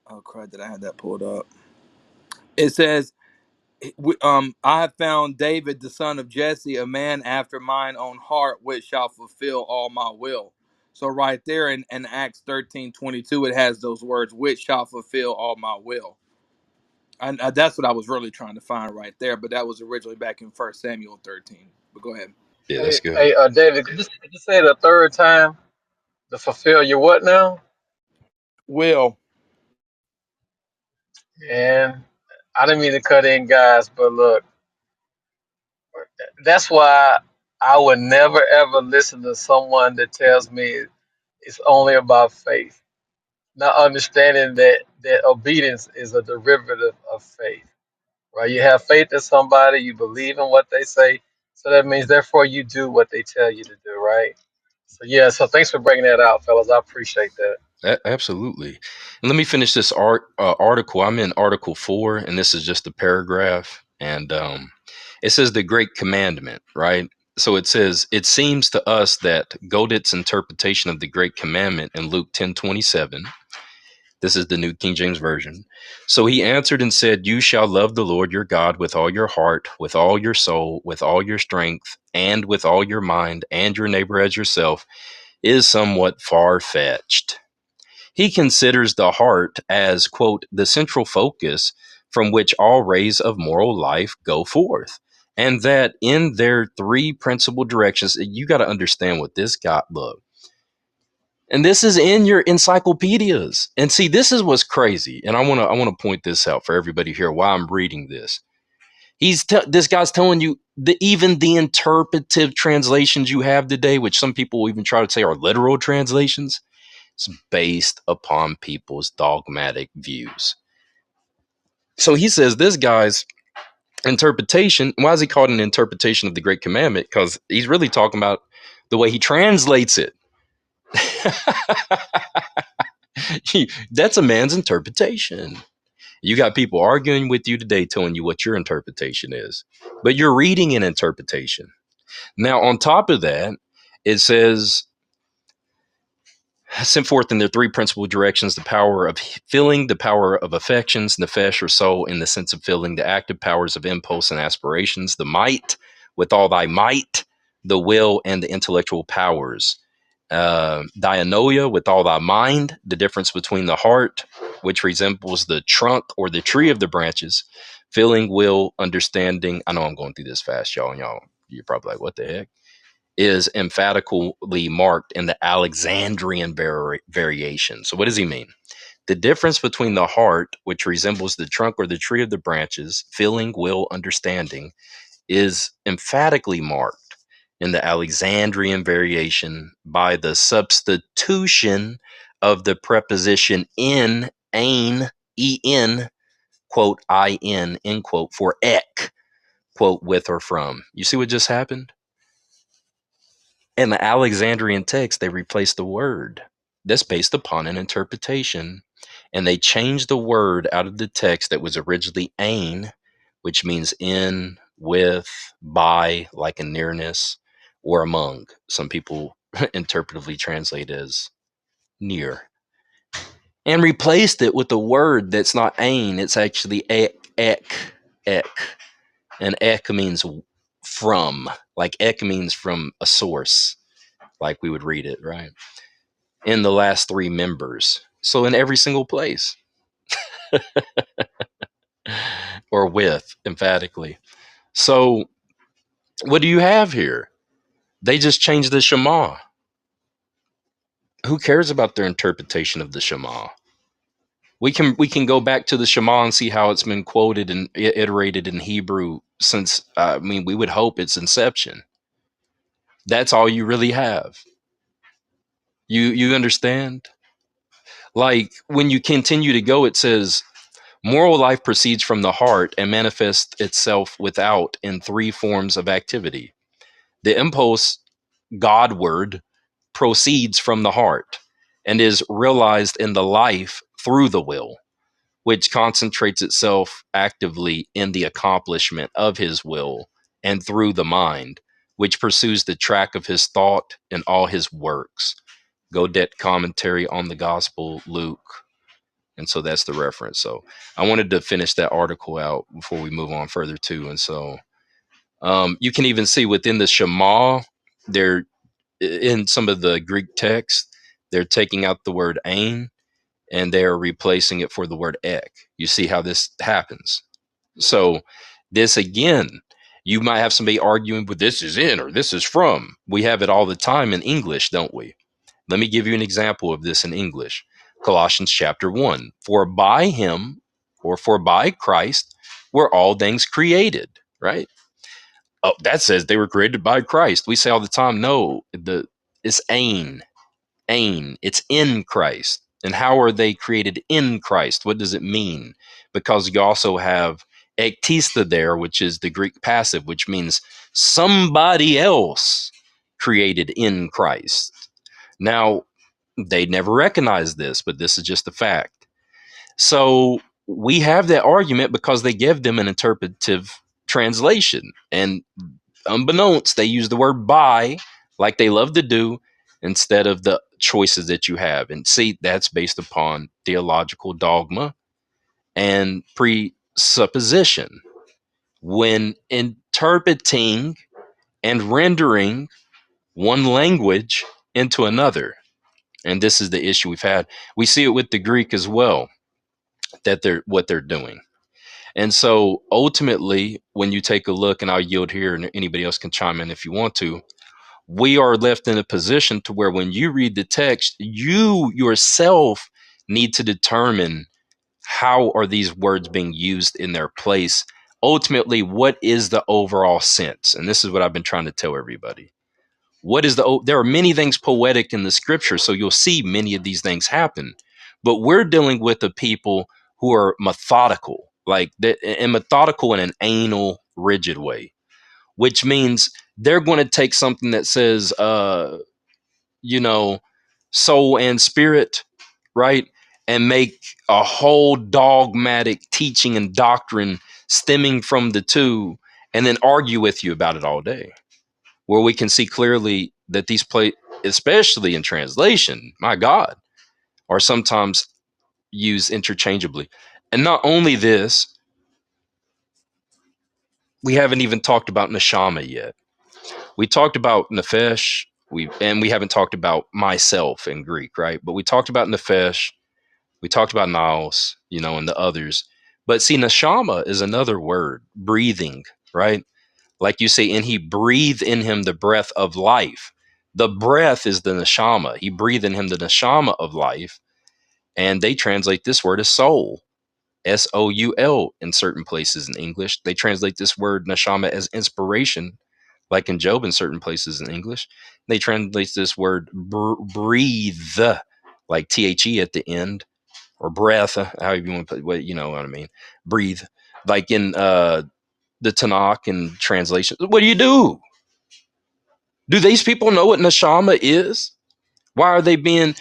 oh crap, did I have that pulled up? It says, I have found David, the son of Jesse, a man after mine own heart, which shall fulfill all my will. So right there in Acts 13:22, it has those words, which shall fulfill all my will. And that's what I was really trying to find right there. But that was originally back in 1 Samuel 13. But go ahead. Yeah, that's Hey, good. hey, David, could you say it a third time to fulfill your what now? Will. And I didn't mean to cut in, guys, but look, that's why I would never ever listen to someone that tells me it's only about faith. not understanding that obedience is a derivative of faith. Right? You have faith in somebody, you believe in what they say, so that means therefore you do what they tell you to do, right? So yeah, so thanks for bringing that out, fellas. I appreciate that. Absolutely. And let me finish this article. I'm in Article 4, and this is just a paragraph. And it says the Great Commandment, right? So it says, it seems to us that Godet's interpretation of the Great Commandment in Luke 10:27, this is the New King James Version. So he answered and said, you shall love the Lord your God with all your heart, with all your soul, with all your strength, and with all your mind, and your neighbor as yourself, is somewhat far-fetched. He considers the heart as, quote, the central focus from which all rays of moral life go forth. And that in their three principal directions, you got to understand what this guy, look. And this is in your encyclopedias. And see, this is what's crazy. And I want to point this out for everybody here while I'm reading this. This guy's telling you that even the interpretive translations you have today, which some people will even try to say are literal translations, it's based upon people's dogmatic views. So he says this guy's interpretation, why is he called an interpretation of the Great Commandment? Because he's really talking about the way he translates it. That's a man's interpretation. You got people arguing with you today telling you what your interpretation is, but you're reading an interpretation. Now, on top of that, it says, sent forth in their three principal directions: the power of feeling, the power of affections, nefesh or soul, in the sense of feeling, the active powers of impulse and aspirations, the might, with all thy might, the will, and the intellectual powers. Dianoia, with all thy mind, the difference between the heart, which resembles the trunk or the tree of the branches, feeling, will, understanding. I know I'm going through this fast, y'all, and you're probably like, what the heck? Is emphatically marked in the Alexandrian variation. So what does he mean? The difference between the heart, which resembles the trunk or the tree of the branches, feeling, will, understanding, is emphatically marked in the Alexandrian variation by the substitution of the preposition in, ein, en, quote, in, end quote, for ek, quote, with or from. You see what just happened? In the Alexandrian text, they replaced the word. That's based upon an interpretation. And they changed the word out of the text that was originally ein, which means in, with, by, like a nearness, or among. Some people interpretively translate as near. And replaced it with a word that's not ein, it's actually ek. And ek means from. Like ek means from a source, like we would read it, right? In the last three members. So in every single place. Or with, emphatically. So what do you have here? They just changed the Shema. Who cares about their interpretation of the Shema? We can go back to the Shema and see how it's been quoted and iterated in Hebrew since, we would hope its inception. That's all you really have. You understand? Like when you continue to go, it says, moral life proceeds from the heart and manifests itself without in three forms of activity. The impulse, Godward, proceeds from the heart and is realized in the life through the will, which concentrates itself actively in the accomplishment of his will, and through the mind, which pursues the track of his thought in all his works. Godet commentary on the Gospel, Luke. And so that's the reference. So I wanted to finish that article out before we move on further too. And so you can even see within the Shema, they're in some of the Greek text, they're taking out the word ein and they're replacing it for the word ek. You see how this happens. So this again, you might have somebody arguing, but this is in or this is from. We have it all the time in English, don't we? Let me give you an example of this in English. Colossians chapter 1. For by him, or for by Christ, were all things created, right? Oh, that says they were created by Christ. We say all the time, no, it's ein. It's in Christ. And how are they created in Christ? What does it mean? Because you also have ektista there, which is the Greek passive, which means somebody else created in Christ. Now, they never recognized this, but this is just a fact. So we have that argument because they give them an interpretive translation. And unbeknownst, they use the word by, like they love to do, instead of the choices that you have. And see, that's based upon theological dogma and presupposition. When interpreting and rendering one language into another. And this is the issue we've had. We see it with the Greek as well, that they're what they're doing. And so ultimately, when you take a look, and I'll yield here, and anybody else can chime in if you want to, we are left in a position to where when you read the text, you yourself need to determine how are these words being used in their place. Ultimately, what is the overall sense? And this is what I've been trying to tell everybody. There are many things poetic in the scripture, so you'll see many of these things happen. But we're dealing with the people who are methodical, and methodical in an anal, rigid way, which means they're going to take something that says, you know, soul and spirit, right? And make a whole dogmatic teaching and doctrine stemming from the two, and then argue with you about it all day. Where we can see clearly that these especially in translation, my God, are sometimes used interchangeably. And not only this, we haven't even talked about neshama yet. We talked about nefesh, and we haven't talked about myself in Greek, right? But we talked about nefesh, we talked about naos, and the others. But see, neshama is another word, breathing, right? Like you say, and he breathed in him the breath of life. The breath is the neshama. He breathed in him the neshama of life. And they translate this word as soul, soul in certain places in English. They translate this word neshama as inspiration, like in Job in certain places in English. They translate this word breathe, like the at the end, or breath, however you want to put it, you know what I mean. Breathe, like in the Tanakh and translation. What do you do? Do these people know what neshama is? Why are they being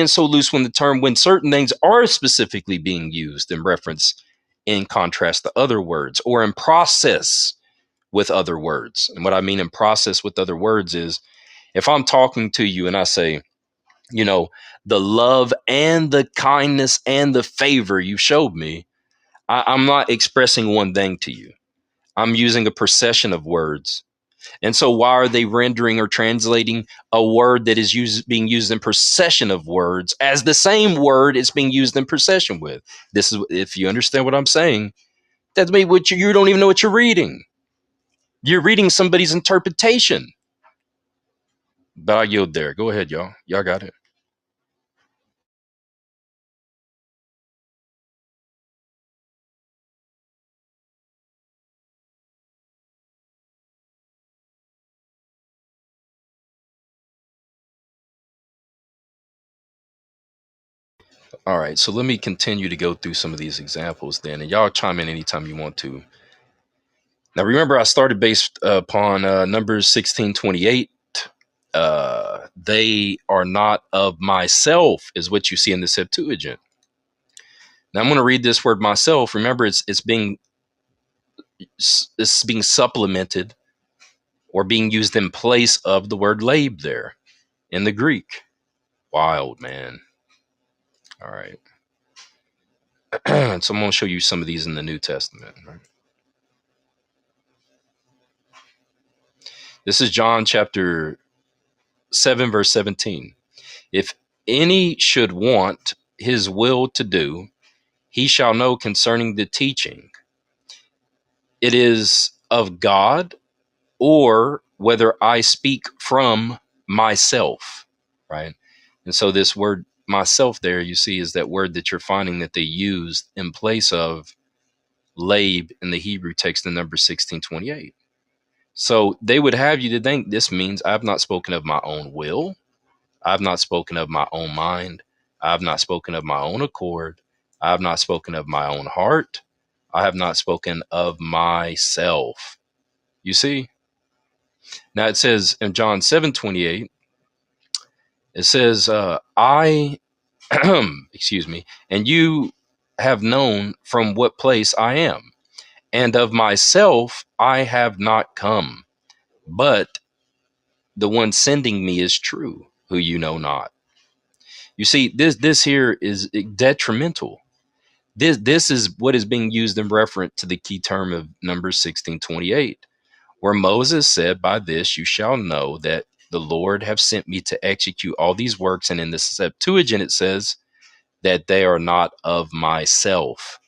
so loose when certain things are specifically being used in reference, in contrast to other words, or in process with other words? And what I mean in process with other words is, if I'm talking to you and I say, the love and the kindness and the favor you showed me, I'm not expressing one thing to you. I'm using a procession of words. And so why are they rendering or translating a word that is being used in procession of words as the same word is being used in procession with? This is, if you understand what I'm saying, that's maybe what you don't even know what you're reading. You're reading somebody's interpretation. But I yield there. Go ahead, y'all. Y'all got it. All right, so let me continue to go through some of these examples then, and y'all chime in anytime you want to. Now, remember, I started based upon Numbers 16:28. They are not of myself, is what you see in the Septuagint. Now, I'm going to read this word myself. Remember, it's being supplemented or being used in place of the word labe there in the Greek. Wild, man. All right. So I'm going to show you some of these in the New Testament. Right? This is John chapter 7, verse 17. If any should want his will to do, he shall know concerning the teaching. It is of God, or whether I speak from myself, right? And so this word myself there, you see, is that word that you're finding that they used in place of labe in the Hebrew text in number 16:28. So they would have you to think this means I've not spoken of my own will. I've not spoken of my own mind. I have not spoken of my own accord. I have not spoken of my own heart. I have not spoken of myself. You see? Now it says in John 7:28, it says, I, excuse me, and you have known from what place I am, and of myself I have not come, but the one sending me is true, who you know not. You see, this here is detrimental. This is what is being used in reference to the key term of Numbers 16:28, where Moses said, by this you shall know that the Lord have sent me to execute all these works. And in the Septuagint, it says that they are not of myself.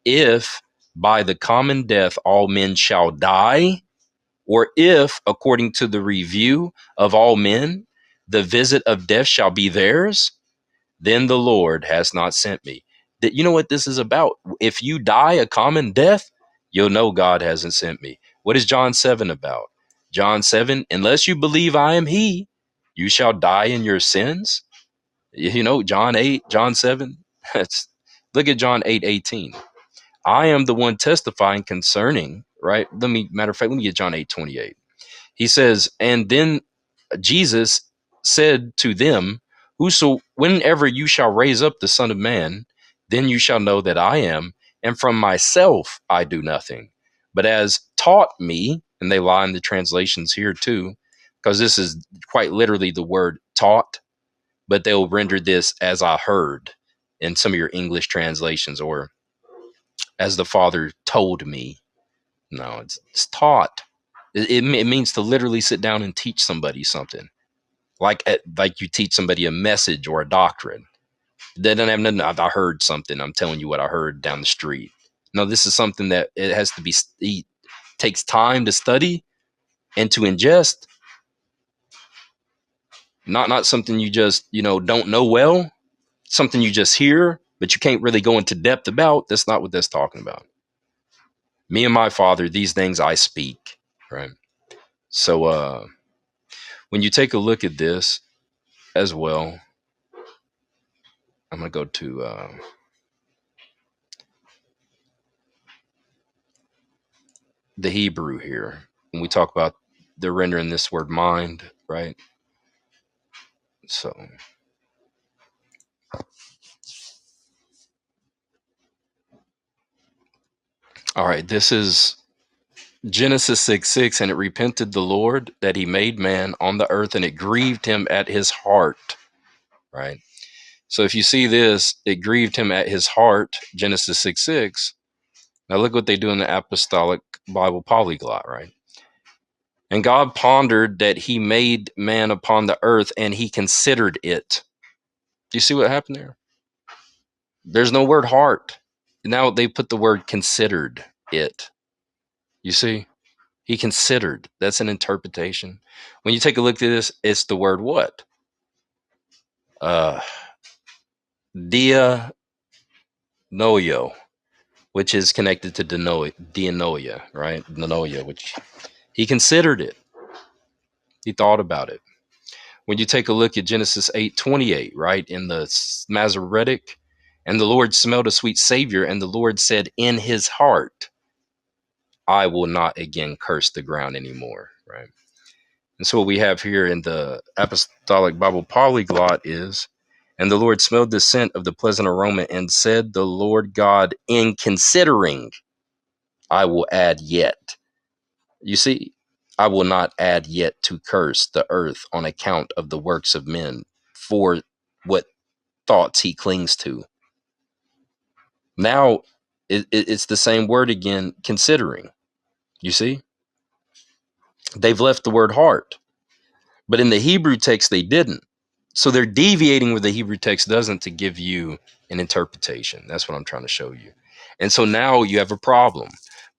If by the common death all men shall die, or if, according to the review of all men, the visit of death shall be theirs, then the Lord has not sent me. That, you know what this is about? If you die a common death, you'll know God hasn't sent me. What is John 7 about? John 7, unless you believe I am he, you shall die in your sins. You know, John 8, John 7. Look at John 8:18. I am the one testifying concerning, right? Matter of fact, let me get John 8:28. He says, and then Jesus said to them, whenever you shall raise up the Son of Man, then you shall know that I am, and from myself I do nothing, but as taught me, and they lie in the translations here too, because this is quite literally the word taught, but they'll render this as I heard in some of your English translations, or as the Father told me. No, it's taught. It means to literally sit down and teach somebody something, like you teach somebody a message or a doctrine. That doesn't have nothing. I heard something. I'm telling you what I heard down the street. No, this is something that it has to be. It takes time to study and to ingest. Not something you just don't know well. Something you just hear, but you can't really go into depth about. That's not what that's talking about. Me and my Father, these things I speak. Right. So when you take a look at this as well, I'm gonna go to the Hebrew here. When we talk about they're rendering this word mind, right? So, all right, this is Genesis 6:6, and it repented the Lord that he made man on the earth, and it grieved him at his heart, right? So if you see this, it grieved him at his heart, Genesis 6:6. Now look what they do in the Apostolic Bible Polyglot, right? And God pondered that he made man upon the earth, and he considered it. Do you see what happened there? There's no word heart. Now they put the word considered it. You see? He considered. That's an interpretation. When you take a look at this, it's the word what? Dia noio, which is connected to dianoia, right? Dianoia, which he considered it. He thought about it. When you take a look at Genesis 8:28, right, in the Masoretic, and the Lord smelled a sweet savior, and the Lord said in his heart, I will not again curse the ground anymore, right? And so what we have here in the Apostolic Bible Polyglot is, and the Lord smelled the scent of the pleasant aroma and said, the Lord God, in considering, I will add yet. You see, I will not add yet to curse the earth on account of the works of men, for what thoughts he clings to. Now, it's the same word again, considering. You see, they've left the word heart, but in the Hebrew text, they didn't. So they're deviating where the Hebrew text doesn't to give you an interpretation. That's what I'm trying to show you. And so now you have a problem,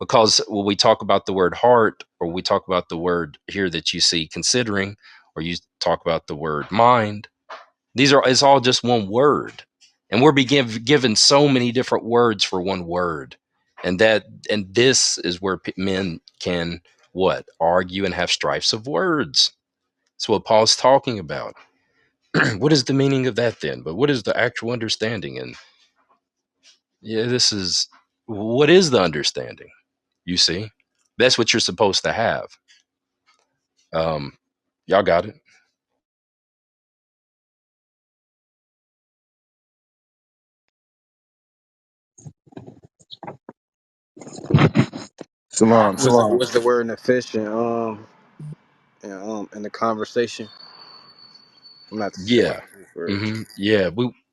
because when we talk about the word heart, or we talk about the word here that you see considering, or you talk about the word mind, it's all just one word. And we're being given so many different words for one word. And this is where men can what? Argue and have strifes of words. That's what Paul's talking about. What is the meaning of that then? But what is the actual understanding? And yeah, this is what is the understanding? You see, that's what you're supposed to have. Um, y'all got it. Shalom, shalom. Was the word efficient in the conversation? I'm not too sure Yeah. how to use words. Yeah.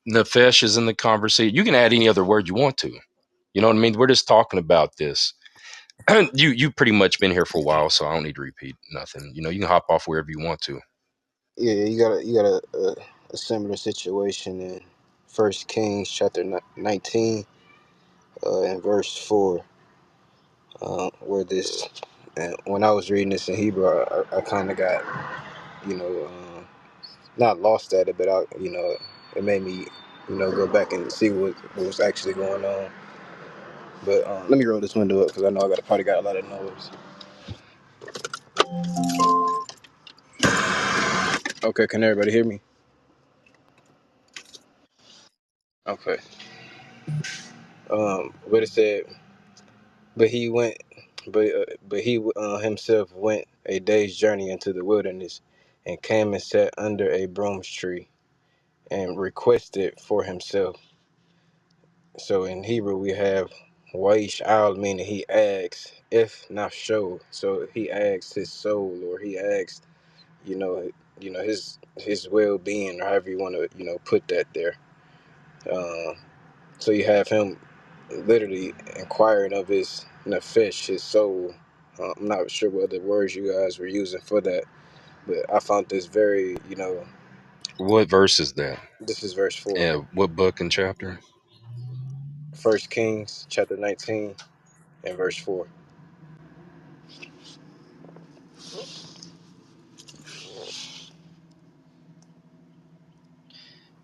Nefesh is in the conversation. You can add any other word you want to. You know what I mean? We're just talking about this. You pretty much been here for a while, so I don't need to repeat nothing. You know, you can hop off wherever you want to. Yeah, you got a similar situation in First Kings chapter 19 and verse 4, where this. And when I was reading this in Hebrew, I kind of got you know not lost at it, but it made me go back and see what was actually going on. But let me roll this window up because I know probably got a lot of noise. Okay, can everybody hear me? Okay. But it said, but he went, but he himself went a day's journey into the wilderness, and came and sat under a broom tree, and requested for himself. So in Hebrew we have Waish al, meaning he asks, if not show. So he asks his soul, or he asks, you know, his well being, or however you want to, put that there. So you have him literally inquiring of his nefesh, his soul. I'm not sure what the words you guys were using for that, but I found this very, What verse is that? this is verse 4, What book and chapter? First Kings chapter 19 and verse 4.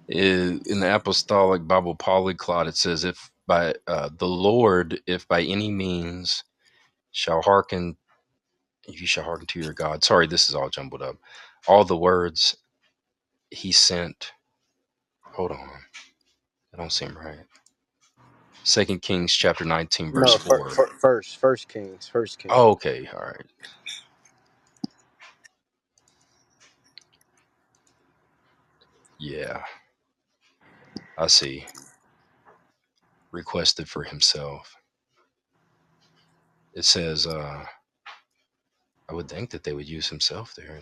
In the Apostolic Bible Polyglot, it says, "If by the Lord, if by any means shall hearken, you shall hearken to your God." Sorry, this is all jumbled up. All the words He sent. Hold on, that don't seem right. Second Kings chapter 19, verse No, 4. First Kings, First Kings. Oh, okay, all right. Yeah, I see. Requested for himself. It says, I would think that they would use himself there.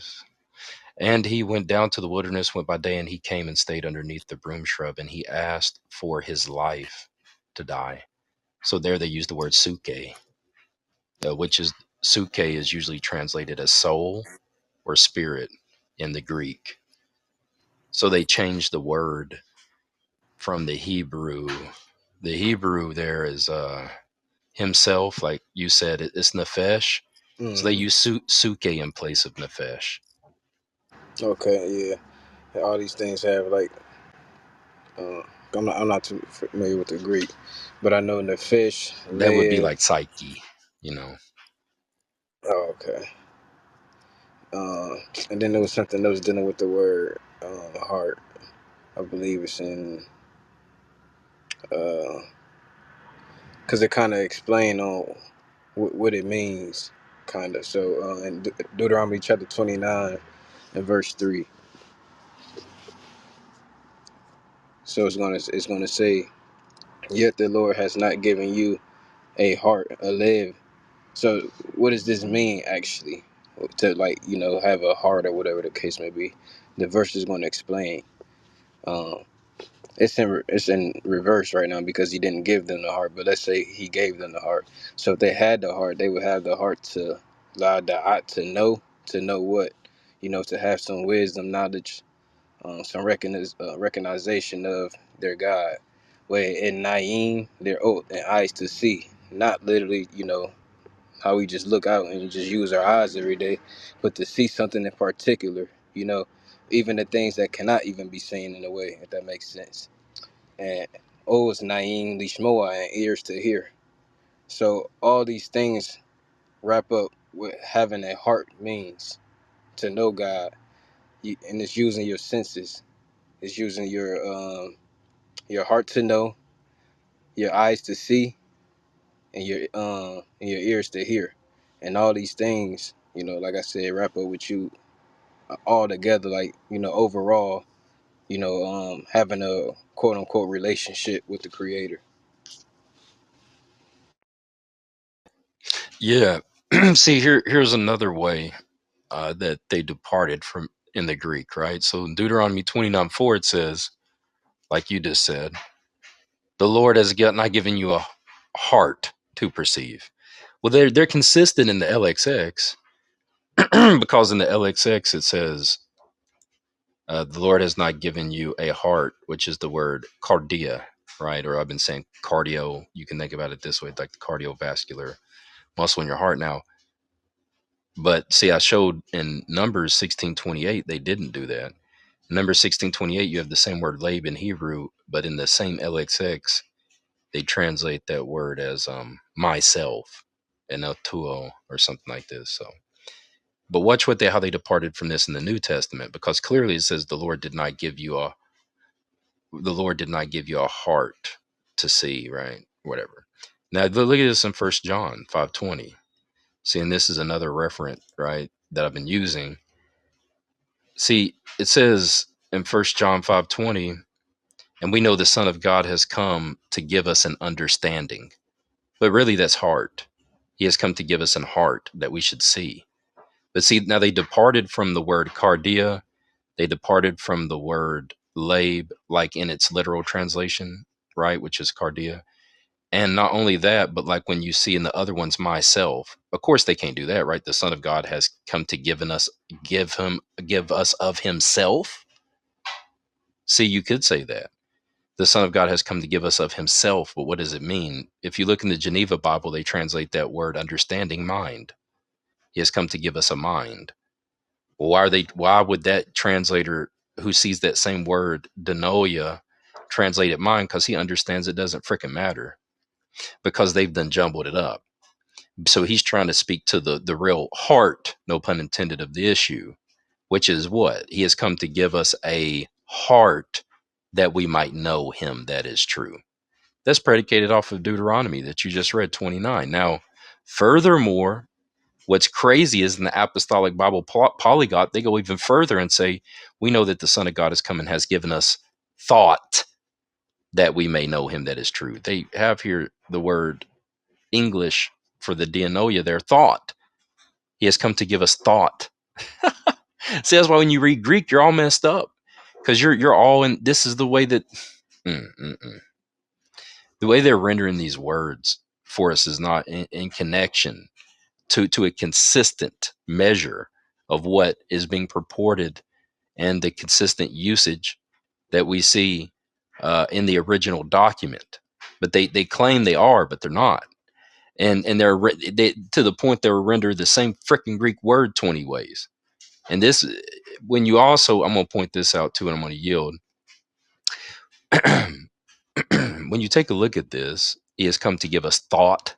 And he went down to the wilderness, went by day, and he came and stayed underneath the broom shrub, and he asked for his life to die. So there they use the word suke, which is suke is usually translated as soul or spirit in the Greek. So they changed the word from the Hebrew. The Hebrew there is himself, like you said, it's nefesh. So they Mm-hmm. use suke in place of nefesh. Okay, yeah. All these things have uh, I'm not too familiar with the Greek, but I know nefesh, That would be lev. like psyche, you know. Oh, okay. And then there was something else dealing with the word heart. I believe it's in because it kind of explain on what it means, kind of. So in Deuteronomy chapter 29 and verse 3. So it's gonna say, yet the Lord has not given you a heart, a live. So what does this mean actually? To have a heart or whatever the case may be. The verse is going to explain. Um, it's in reverse right now because he didn't give them the heart. But let's say he gave them the heart. So if they had the heart, they would have the heart to la da'at, to know what, to have some wisdom, knowledge, some recognition of their God. Where in Naim, their oath and eyes to see, not literally, how we just look out and just use our eyes every day, but to see something in particular, even the things that cannot even be seen in a way, if that makes sense. And O is Naim Lishmoa, and ears to hear. So all these things wrap up what having a heart means, to know God, and it's using your senses. It's using your heart to know, your eyes to see, and your ears to hear, and all these things. Like I said, wrap up with you all together. Like overall, having a quote unquote relationship with the Creator. Yeah. See, here's another way that they departed from in the Greek, right? So in Deuteronomy 29:4, it says, like you just said, the Lord has not given you a heart to perceive. Well, they're consistent in the LXX because in the LXX it says, the Lord has not given you a heart, which is the word cardia, right? Or I've been saying cardio. You can think about it this way, like the cardiovascular muscle in your heart. Now, but see, I showed in Numbers 16:28, they didn't do that. Numbers 16:28, you have the same word lab in Hebrew, but in the same LXX, they translate that word as myself, and tuo or something like this. So, but watch how they departed from this in the New Testament, because clearly it says the Lord did not give you a heart to see, right? Whatever. Now look at this in 1 John 5:20. See, and this is another referent, right, that I've been using. See, it says in 1 John 5:20, and we know the Son of God has come to give us an understanding. But really that's heart. He has come to give us an heart that we should see. But see, now they departed from the word cardia. They departed from the word lab, like in its literal translation, right, which is cardia. And not only that, but like when you see in the other ones, myself, of course they can't do that, right? The Son of God has come to give us of himself. See, you could say that. The Son of God has come to give us of himself, but what does it mean? If you look in the Geneva Bible, they translate that word understanding mind. He has come to give us a mind. Well, why would that translator who sees that same word denoia translate it mind? Because he understands it doesn't freaking matter, because they've done jumbled it up. So he's trying to speak to the real heart, no pun intended, of the issue, which is what? He has come to give us a heart that we might know him that is true. That's predicated off of Deuteronomy that you just read, 29. Now, furthermore, what's crazy is in the Apostolic Bible Polyglot, they go even further and say, we know that the Son of God has come and has given us thought that we may know him that is true. They have here the word English for the dianoia, their thought. He has come to give us thought. See, that's why when you read Greek, you're all messed up, because you're all in. This is the way that the way they're rendering these words for us is not in connection to a consistent measure of what is being purported and the consistent usage that we see in the original document. But they claim they are, but they're not. And they to the point they were rendered the same freaking Greek word 20 ways. And this, when you also, I'm going to point this out too, and I'm going to yield. When you take a look at this, he has come to give us thought.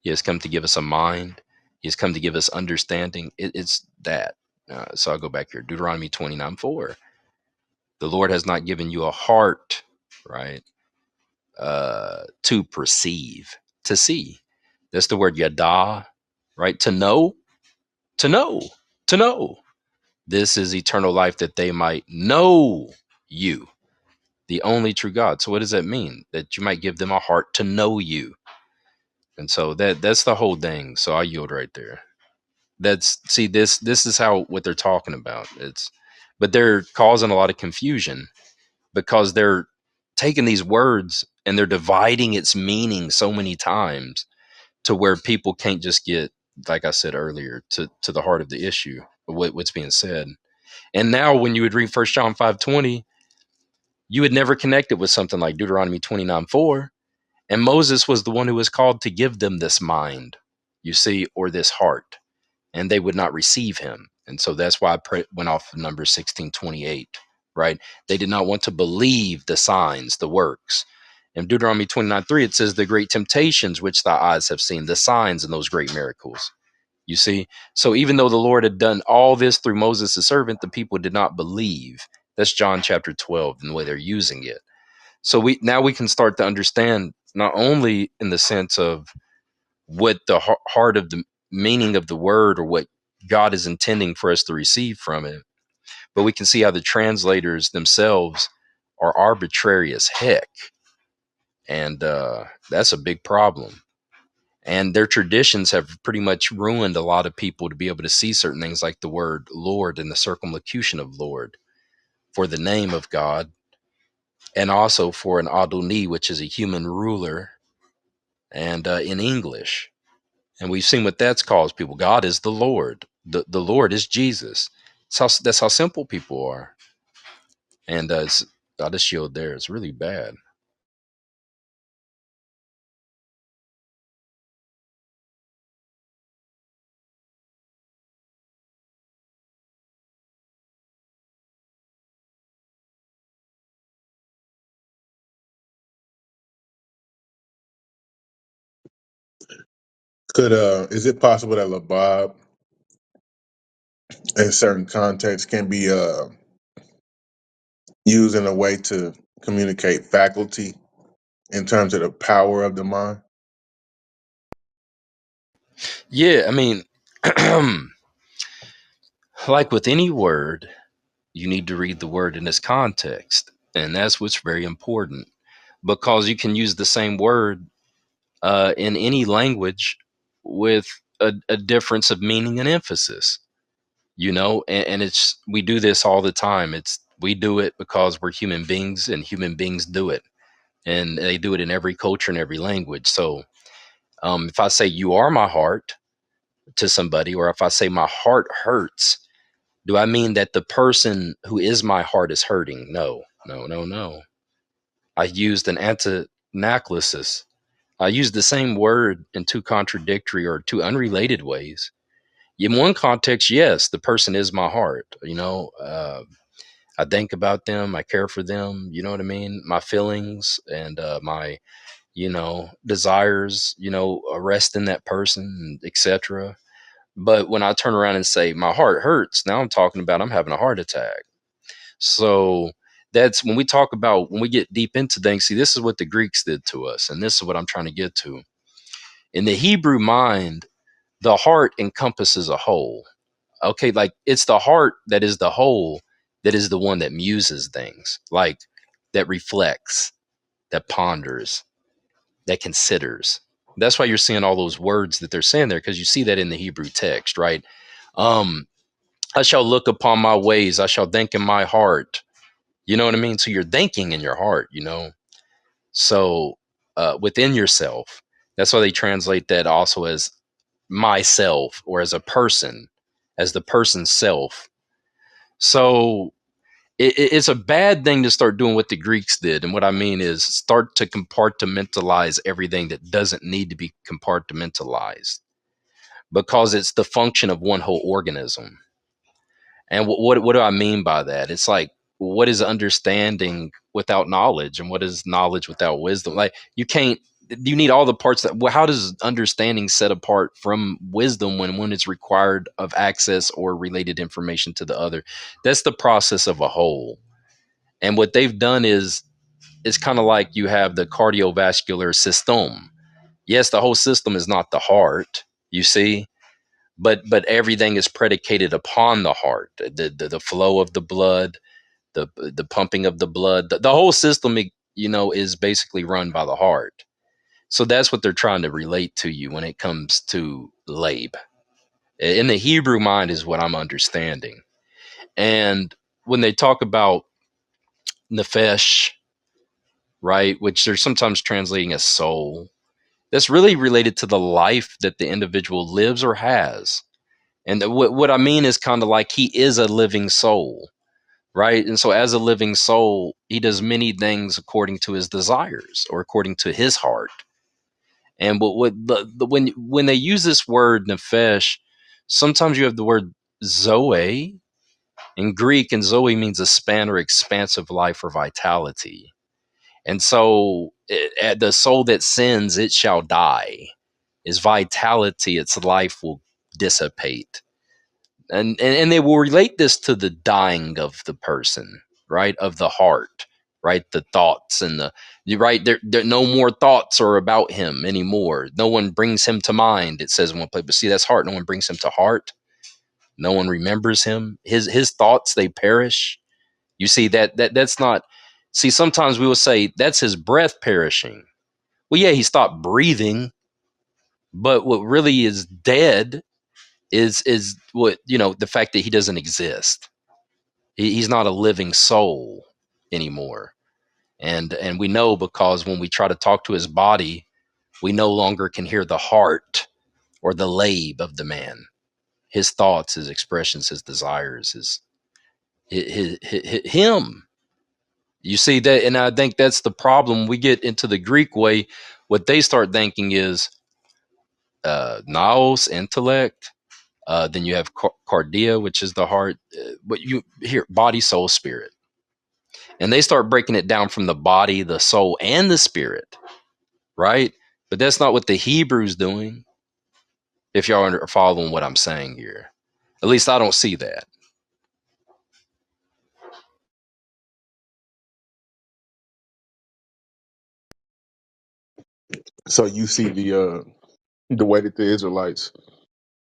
He has come to give us a mind. He has come to give us understanding. It's that. So I'll go back here. Deuteronomy 29:4. The Lord has not given you a heart, right, to perceive, to see. That's the word yada, right? To know, to know, to know. This is eternal life, that they might know you, the only true God. So what does that mean? That you might give them a heart to know you. And so that's the whole thing. So I yield right there. This is how what they're talking about. But they're causing a lot of confusion, because they're taking these words and they're dividing its meaning so many times to where people can't just get, like I said earlier, to the heart of the issue of what's being said. And now when you would read 1 John 5:20, you would never connect it with something like Deuteronomy 29:4. And Moses was the one who was called to give them this mind, you see, or this heart, and they would not receive him. And so that's why I went off of Numbers 16:28, right? They did not want to believe the signs, the works. In Deuteronomy 29:3, it says, the great temptations which thy eyes have seen, the signs and those great miracles. You see? So even though the Lord had done all this through Moses, the servant, the people did not believe. That's John chapter 12 and the way they're using it. So we can start to understand not only in the sense of what the heart of the meaning of the word or what God is intending for us to receive from it, but we can see how the translators themselves are arbitrary as heck. And that's a big problem. And their traditions have pretty much ruined a lot of people to be able to see certain things like the word Lord and the circumlocution of Lord for the name of God, and also for an Adoni, which is a human ruler, and in English. And we've seen what that's caused people. God is the Lord. The Lord is Jesus. That's how simple people are. And I just showed there. It's really bad. Could is it possible that labab in certain contexts can be used in a way to communicate faculty in terms of the power of the mind? Yeah, I mean, like with any word, you need to read the word in its context. And that's what's very important, because you can use the same word in any language with a difference of meaning and emphasis, and it's, we do this all the time. We do it because we're human beings, and human beings do it, and they do it in every culture and every language. So if I say you are my heart to somebody, or if I say my heart hurts, do I mean that the person who is my heart is hurting? No, no, no, no. I used an antinaclysis. I used the same word in two contradictory or two unrelated ways. In one context, yes, the person is my heart. I think about them, I care for them. You know what I mean? My feelings and my, desires, rest in that person, etc. But when I turn around and say my heart hurts, now I'm talking about I'm having a heart attack. So that's when we talk about, when we get deep into things. See, this is what the Greeks did to us, and this is what I'm trying to get to. In the Hebrew mind, the heart encompasses a whole. Okay, like it's the heart that is the whole, that is the one that muses things, like that reflects, that ponders, that considers. That's why you're seeing all those words that they're saying there, because you see that in the Hebrew text, right? Um, I shall look upon my ways, I shall think in my heart. You know what I mean? So you're thinking in your heart. So within yourself. That's why they translate that also as myself, or as a person, as the person's self. So it's a bad thing to start doing what the Greeks did. And what I mean is start to compartmentalize everything that doesn't need to be compartmentalized, because it's the function of one whole organism. And what do I mean by that? It's like, what is understanding without knowledge, and what is knowledge without wisdom? Like, you need all the parts. Well, how does understanding set apart from wisdom when one is required of access or related information to the other? That's the process of a whole. And what they've done is, it's kind of like you have the cardiovascular system. Yes, the whole system is not the heart, you see, but everything is predicated upon the heart, the flow of the blood, the pumping of the blood, the whole system, is basically run by the heart. So that's what they're trying to relate to you when it comes to Labe. In the Hebrew mind is what I'm understanding. And when they talk about nefesh, right, which they're sometimes translating as soul, that's really related to the life that the individual lives or has. And what I mean is kind of like he is a living soul, right? And so as a living soul, he does many things according to his desires or according to his heart. And when they use this word nefesh, sometimes you have the word zoe in Greek, and zoe means a span or expansive life or vitality. And so the soul that sins, it shall die. Its vitality, its life will dissipate. And they will relate this to the dying of the person. right, of the heart, right? The thoughts and you're right, there no more thoughts are about him anymore. No one brings him to mind, it says in one place. But see, that's heart. No one brings him to heart. No one remembers him. His thoughts, they perish. You see that's not. See, sometimes we will say that's his breath perishing. Well, yeah, he stopped breathing, but what really is dead is what, the fact that he doesn't exist. He's not a living soul anymore. And we know, because when we try to talk to his body, we no longer can hear the heart or the labe of the man. His thoughts, his expressions, his desires, him. You see that, and I think that's the problem. We get into the Greek way. What they start thinking is naos, intellect. Then you have cardia, which is the heart. But you hear body, soul, spirit, and they start breaking it down from the body, the soul, and the spirit, right? But that's not what the Hebrew's doing. If y'all are following what I'm saying here, at least I don't see that. So you see the way that the Israelites,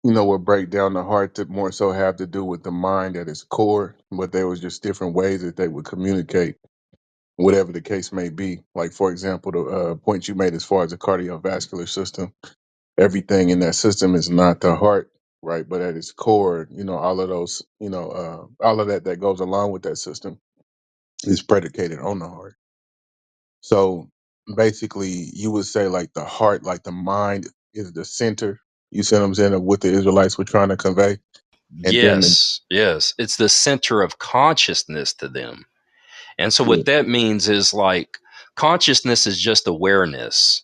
will break down the heart to more so have to do with the mind at its core, but there was just different ways that they would communicate, whatever the case may be. Like, for example, the point you made as far as the cardiovascular system, everything in that system is not the heart, right? But at its core, all of those, all of that goes along with that system is predicated on the heart. So basically, you would say like the heart, like the mind is the center. You see what I'm saying, of what the Israelites were trying to convey, and then Yes, it's the center of consciousness to them. And so yeah, what that means is, like, consciousness is just awareness.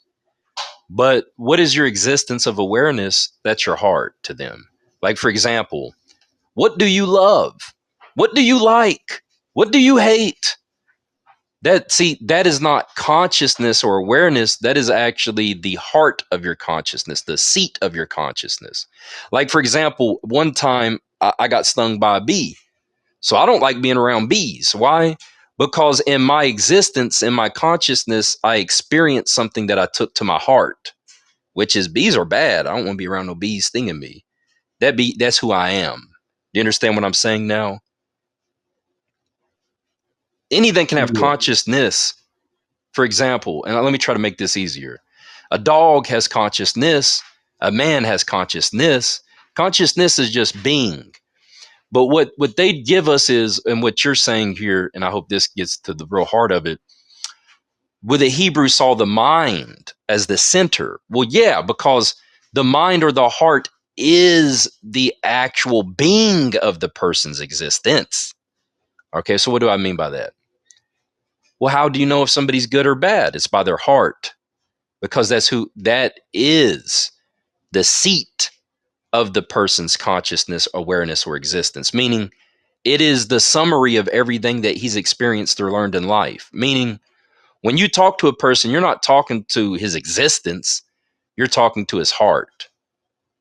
But what is your existence of awareness? That's your heart to them. Like, for example, what do you love? What do you like? What do you hate? That is not consciousness or awareness. That is actually the heart of your consciousness, the seat of your consciousness. Like, for example, one time I got stung by a bee. So I don't like being around bees. Why? Because in my existence, in my consciousness, I experienced something that I took to my heart, which is bees are bad. I don't want to be around no bees stinging me. That's who I am. Do you understand what I'm saying now? Anything can have yeah, consciousness. For example, and let me try to make this easier. A dog has consciousness. A man has consciousness. Consciousness is just being. But what they give us is, and what you're saying here, and I hope this gets to the real heart of it, where the Hebrew saw the mind as the center. Well, yeah, because the mind or the heart is the actual being of the person's existence. Okay, so what do I mean by that? Well, how do you know if somebody's good or bad? It's by their heart, because that is the seat of the person's consciousness, awareness, or existence, meaning it is the summary of everything that he's experienced or learned in life. Meaning, when you talk to a person, you're not talking to his existence, you're talking to his heart.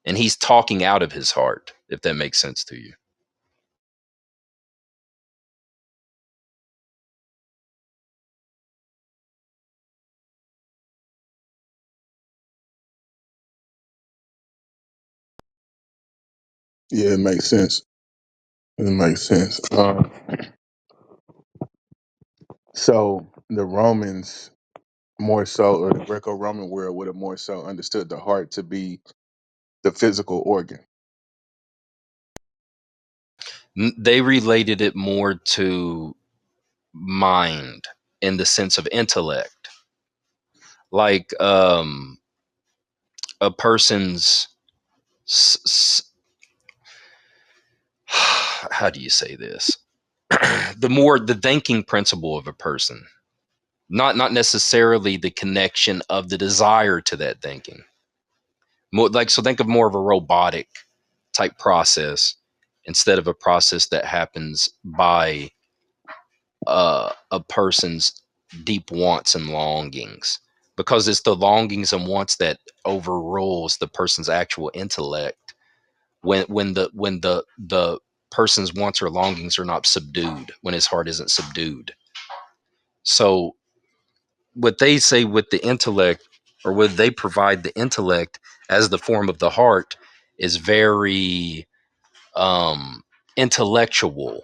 And he's talking out of his heart, if that makes sense to you. yeah, it makes sense. It makes sense. So the Romans more so, or the Greco-Roman world would have more so understood the heart to be the physical organ. They related it more to mind in the sense of intellect. Like a person's, how do you say this? The thinking principle of a person, not necessarily the connection of the desire to that thinking. More like, so think of more of a robotic type process instead of a process that happens by a person's deep wants and longings, because it's the longings and wants that overrules the person's actual intellect when the person's wants or longings are not subdued, when his heart isn't subdued. So what they say with the intellect, or what they provide the intellect as the form of the heart, is very intellectual.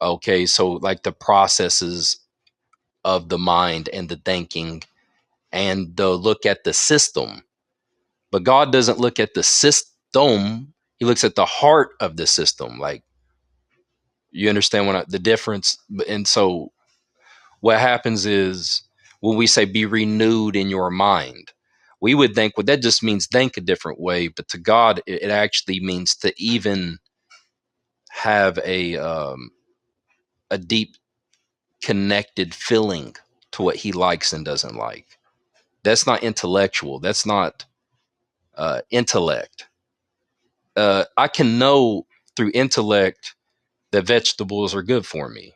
Okay, so like the processes of the mind and the thinking, and they'll look at the system. But God doesn't look at the system, he looks at the heart of the system. Like, you understand the difference? And so what happens is, when we say be renewed in your mind, we would think, well, that just means think a different way. But to God, it actually means to even have a deep connected feeling to what he likes and doesn't like. That's not intellectual. That's not intellect. I can know through intellect that vegetables are good for me,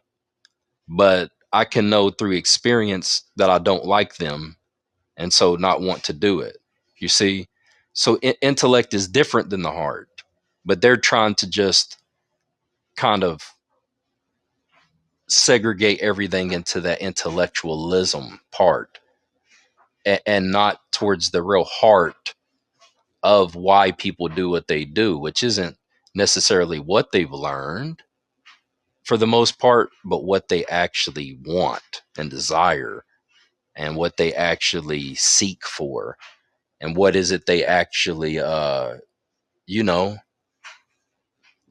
but I can know through experience that I don't like them, and so not want to do it. You see? So intellect is different than the heart, but they're trying to just kind of segregate everything into that intellectualism part, and not towards the real heart of why people do what they do, which isn't necessarily what they've learned for the most part, but what they actually want and desire, and what they actually seek for, and what is it they actually you know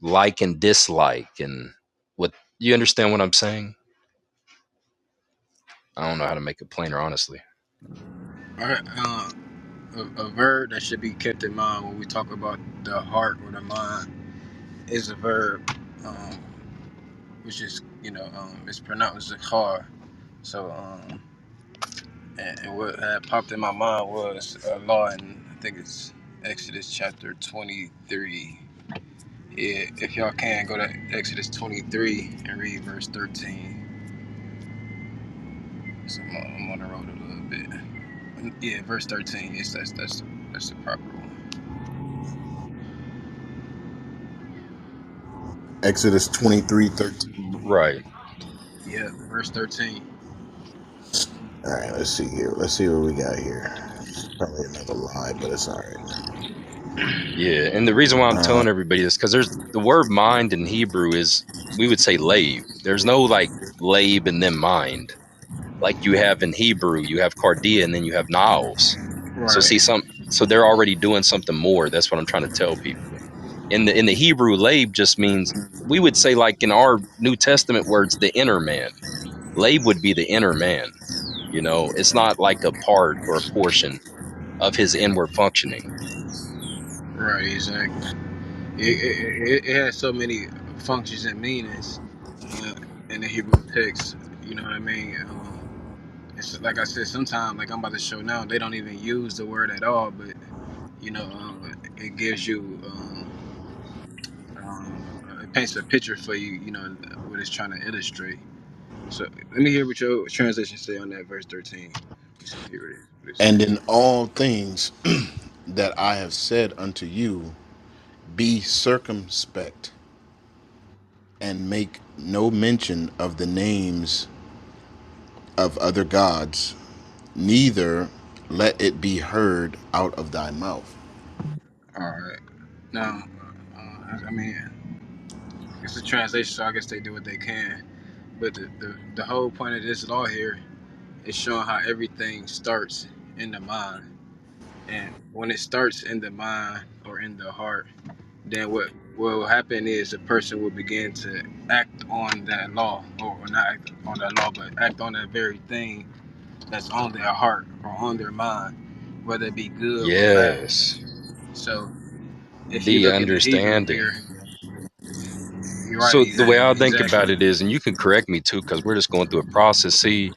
like and dislike. And what, you understand what I'm saying? I don't know how to make it plainer, honestly. All right. A verb that should be kept in mind when we talk about the heart or the mind is a verb, um, which is it's pronounced zakhar. So and what had popped in my mind was a law in, I think it's Exodus chapter 23. Yeah, if y'all can go to Exodus 23 and read verse 13. So I'm on the road a little bit. Yeah, verse 13. Yes, that's the proper one. Exodus 23:13. Right. Yeah, verse 13. All right, let's see here. Let's see what we got here. It's probably another lie, but it's all right. Yeah, and the reason why I'm Uh, telling everybody this, because there's the word mind in Hebrew is, we would say lave. There's no like lave and then mind like you have in Hebrew. You have cardia and then you have naos. So Right, see, so they're already doing something more. That's what I'm trying to tell people. In the Hebrew, lave just means, we would say like in our New Testament words, the inner man. Lave would be the inner man. It's not like a part or a portion of his inward functioning. right, exactly. It has so many functions and meanings uh, in the Hebrew text. You know what I mean? It's like I said, sometimes, like I'm about to show now, they don't even use the word at all, but it gives you, it paints a picture for you, what it's trying to illustrate. So let me hear what your translation say on that verse 13. Let's hear what it and says. in all things that I have said unto you, be circumspect and make no mention of the names of other gods, neither let it be heard out of thy mouth. All right. Now, I mean, it's a translation, so I guess they do what they can. But the whole point of this law here is showing how everything starts in the mind. And when it starts in the mind or in the heart, then what will happen is a person will begin to act on that law, or not act on that law, but act on that very thing that's on their heart or on their mind, whether it be good or bad. Yes, So if you the look in the Hebrew understanding. here, you're right, So the way I think exactly. about it is, and you can correct me too, because we're just going through a process. See,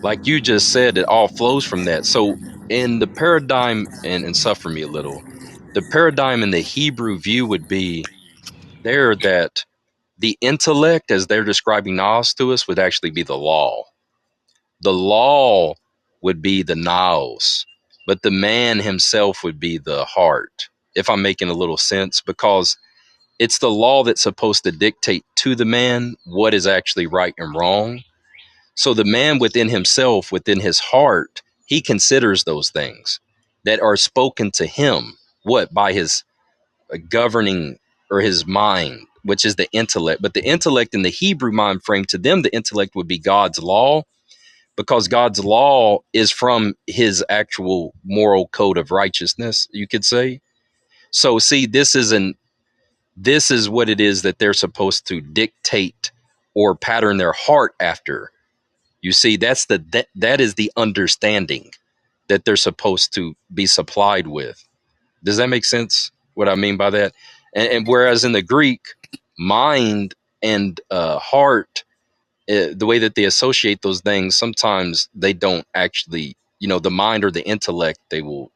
like you just said, it all flows from that. So in the paradigm, and suffer me a little, the paradigm in the Hebrew view would be there that the intellect, as they're describing Nas to us, would actually be the law. The law would be the Naos, but the man himself would be the heart. If I'm making a little sense, because It's the law that's supposed to dictate to the man what is actually right and wrong. So the man within himself, within his heart, he considers those things that are spoken to him, what, by his governing, or his mind, which is the intellect. But the intellect in the Hebrew mind frame, to them, the intellect would be God's law, because God's law is from his actual moral code of righteousness, you could say. So see, this is what it is that they're supposed to dictate or pattern their heart after. You see, that is the understanding that they're supposed to be supplied with. Does that make sense? What I mean by that? And whereas in the Greek, mind and heart, the way that they associate those things, sometimes they don't actually, the mind or the intellect, they will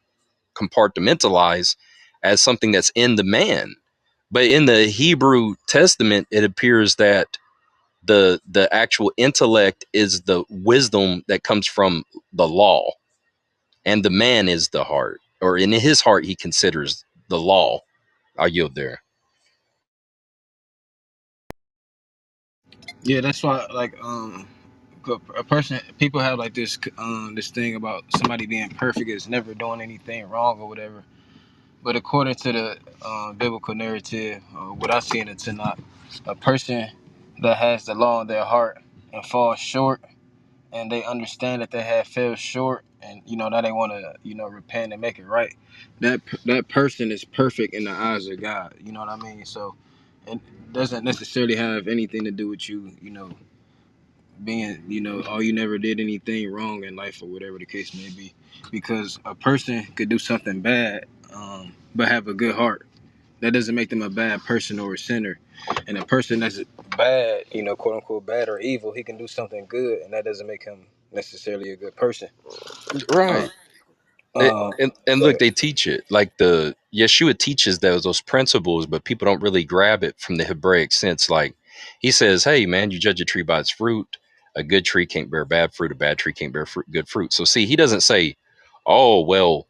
compartmentalize as something that's in the man. But in the Hebrew Testament, it appears that the actual intellect is the wisdom that comes from the law, and the man is the heart, or in his heart he considers the law. I yield there. Yeah, that's why, like, a person, people have like this thing about somebody being perfect is never doing anything wrong or whatever. But according to the biblical narrative, what I see in the Tanakh, a person that has the law in their heart and falls short, and they understand that they have fell short, and now they want to repent and make it right. That person is perfect in the eyes of God. You know what I mean? So it doesn't necessarily have anything to do with you being, oh, you never did anything wrong in life or whatever the case may be, because a person could do something bad, but have a good heart. That doesn't make them a bad person or a sinner. And a person that's bad, quote unquote bad or evil, he can do something good, and that doesn't make him necessarily a good person. uh, Right. uh, And go look, ahead. they teach it, like the Yeshua teaches those principles, but people don't really grab it from the Hebraic sense. Like he says, hey man, you judge a tree by its fruit. A good tree can't bear bad fruit, a bad tree can't bear good fruit. So see, he doesn't say, oh well,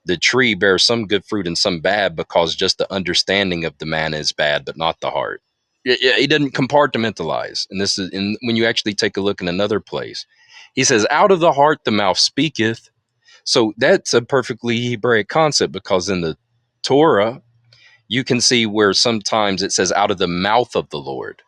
the tree bears some good fruit and some bad because just the understanding of the man is bad, but not the heart. Yeah, he doesn't compartmentalize. And this is, and when you actually take a look in another place, he says, out of the heart the mouth speaketh. So that's a perfectly Hebraic concept, because in the Torah, you can see where sometimes it says out of the mouth of the Lord,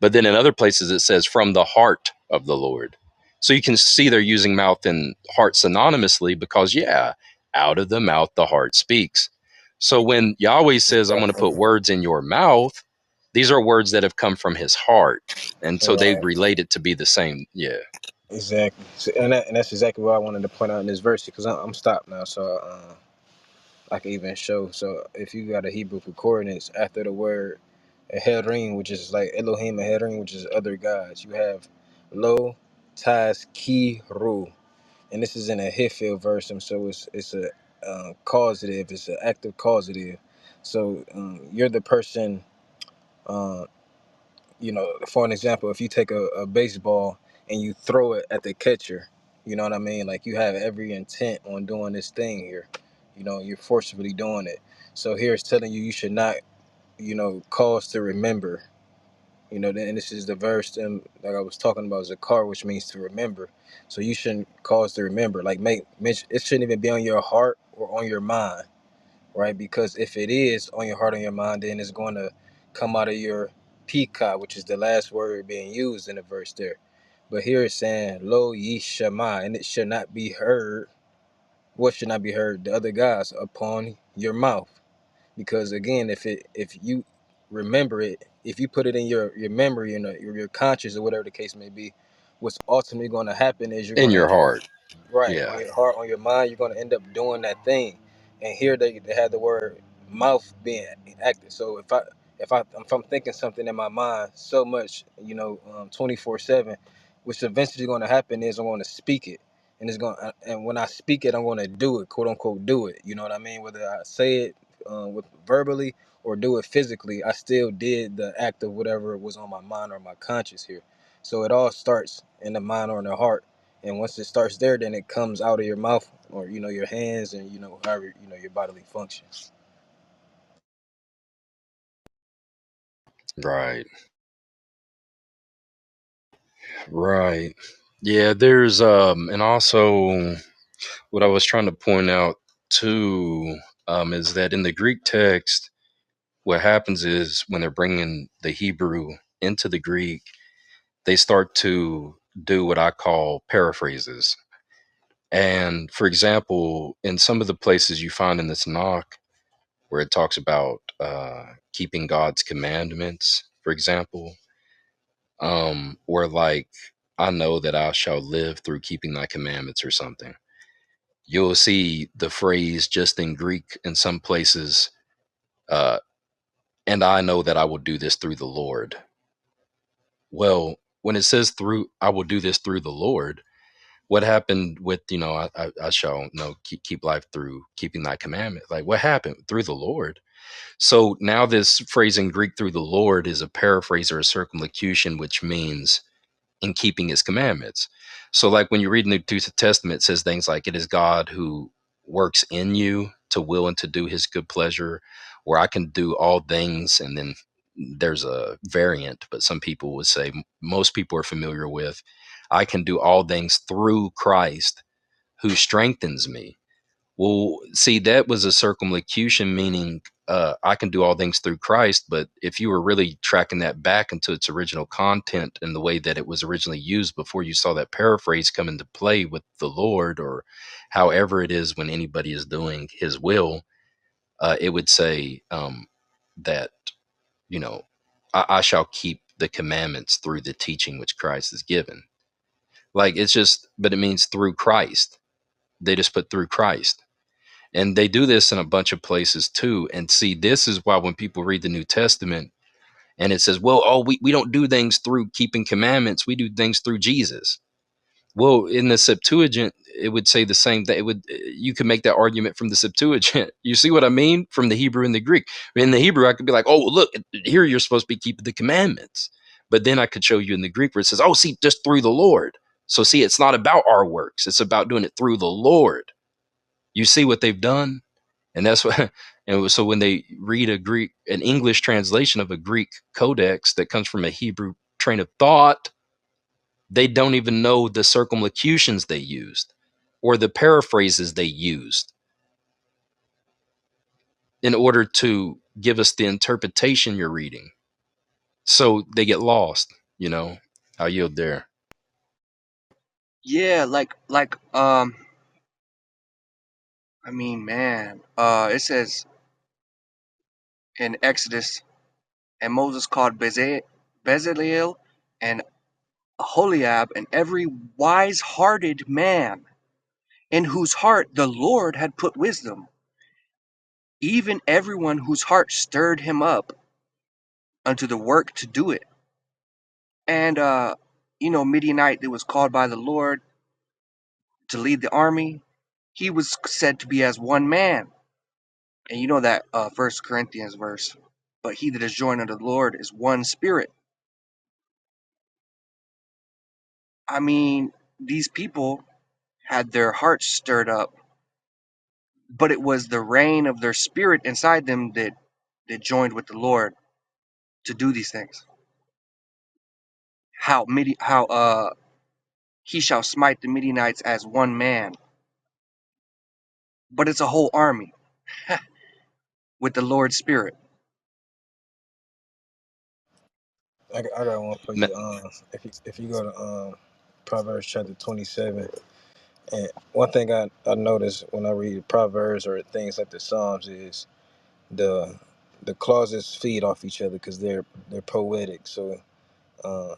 but then in other places it says from the heart of the Lord. So you can see they're using mouth and heart synonymously, because, yeah, out of the mouth the heart speaks. So when Yahweh says, I'm going to put words in your mouth, these are words that have come from his heart. And so they Right. relate it to be the same. Yeah. Exactly. So, and that's exactly what I wanted to point out in this verse, because I'm stopped now, so I can even show. So if you got a Hebrew concordance after the word Elohim, which is like Elohim and Elohim, which is other gods, you have Lo, Taz, Ki, Ru. And this is in a Hitfield verse, and so it's a causative, it's an active causative. So you're the person, uh, for an example, if you take a baseball and you throw it at the catcher, you know what I mean? Like, you have every intent on doing this thing here. You're forcibly doing it. So here it's telling you should not, cause to remember. And this is the verse, like I was talking about, Zakar, which means to remember. So you shouldn't cause to remember. Like, make mention, it shouldn't even be on your heart or on your mind, right? Because if it is on your heart or your mind, then it's going to come out of your pika, which is the last word being used in the verse there. But here it's saying, Lo ye shema, and it should not be heard. What should not be heard? The other gods upon your mouth. Because again, if you remember it, if you put it in your memory and your conscious or whatever the case may be, what's ultimately going to happen is you're In going to your heart. right Yeah. on your heart, on your mind, you're going to end up doing that thing. And here they have the word mouth being active. So if I'm thinking something in my mind so much, 24/7, what's eventually going to happen is I'm going to speak it. And and when I speak it, I'm going to do it, quote unquote, do it. You know what I mean? Whether I say it with verbally or do it physically, I still did the act of whatever was on my mind or my conscience here. So it all starts in the mind or in the heart, and once it starts there, then it comes out of your mouth or your hands, and however your bodily functions. Right. Right. Yeah, there's and also what I was trying to point out too is that in the Greek text what happens is when they're bringing the Hebrew into the Greek, they start to do what I call paraphrases. And for example, in some of the places you find in this Tanakh where it talks about keeping God's commandments, for example, or like, I know that I shall live through keeping thy commandments or something. You'll see the phrase just in Greek in some places, uh, and I know that I will do this through the Lord. Well, when it says through, I will do this through the Lord, what happened with, I shall keep life through keeping thy commandment? Like, what happened through the Lord? So now this phrase in Greek through the Lord is a paraphrase or a circumlocution, which means in keeping his commandments. So like when you read in the New Testament, it says things like it is God who works in you to will and to do his good pleasure, or I can do all things. And then there's a variant, but some people would say, most people are familiar with, I can do all things through Christ who strengthens me. Well, see, that was a circumlocution, meaning I can do all things through Christ. But if you were really tracking that back into its original content and the way that it was originally used before you saw that paraphrase come into play with the Lord, or however it is when anybody is doing his will, it would say that, you know, I shall keep the commandments through the teaching which Christ has given. Like, it's just, but it means through Christ. They just put through Christ. And they do this in a bunch of places too. And see, this is why when people read the New Testament and it says, well, oh, we don't do things through keeping commandments, we do things through Jesus. Well, in the Septuagint, it would say the same thing. It would, you could make that argument from the Septuagint. You see what I mean? From the Hebrew and the Greek. In the Hebrew, I could be like, oh, look, here you're supposed to be keeping the commandments. But then I could show you in the Greek where it says, oh, see, just through the Lord. So see, it's not about our works. It's about doing it through the Lord. You see what they've done? And that's what, and so when they read an English translation of a Greek codex that comes from a Hebrew train of thought, they don't even know the circumlocutions they used or the paraphrases they used in order to give us the interpretation you're reading. So they get lost, you know. I'll yield there. Yeah, I mean, man, it says in Exodus, and Moses called Bezaleel and Aholiab and every wise-hearted man in whose heart the Lord had put wisdom, even everyone whose heart stirred him up unto the work to do it. And Midianite that was called by the Lord to lead the army, he was said to be as one man. And you know that First Corinthians verse, but he that is joined unto the Lord is one spirit. I mean, these people had their hearts stirred up, but it was the reign of their spirit inside them that joined with the Lord to do these things. How he shall smite the Midianites as one man, but it's a whole army with the Lord's spirit. I got one for Ma- you. If you go to Proverbs chapter 27, and one thing I notice when I read Proverbs or things like the Psalms is the clauses feed off each other because they're poetic. So uh,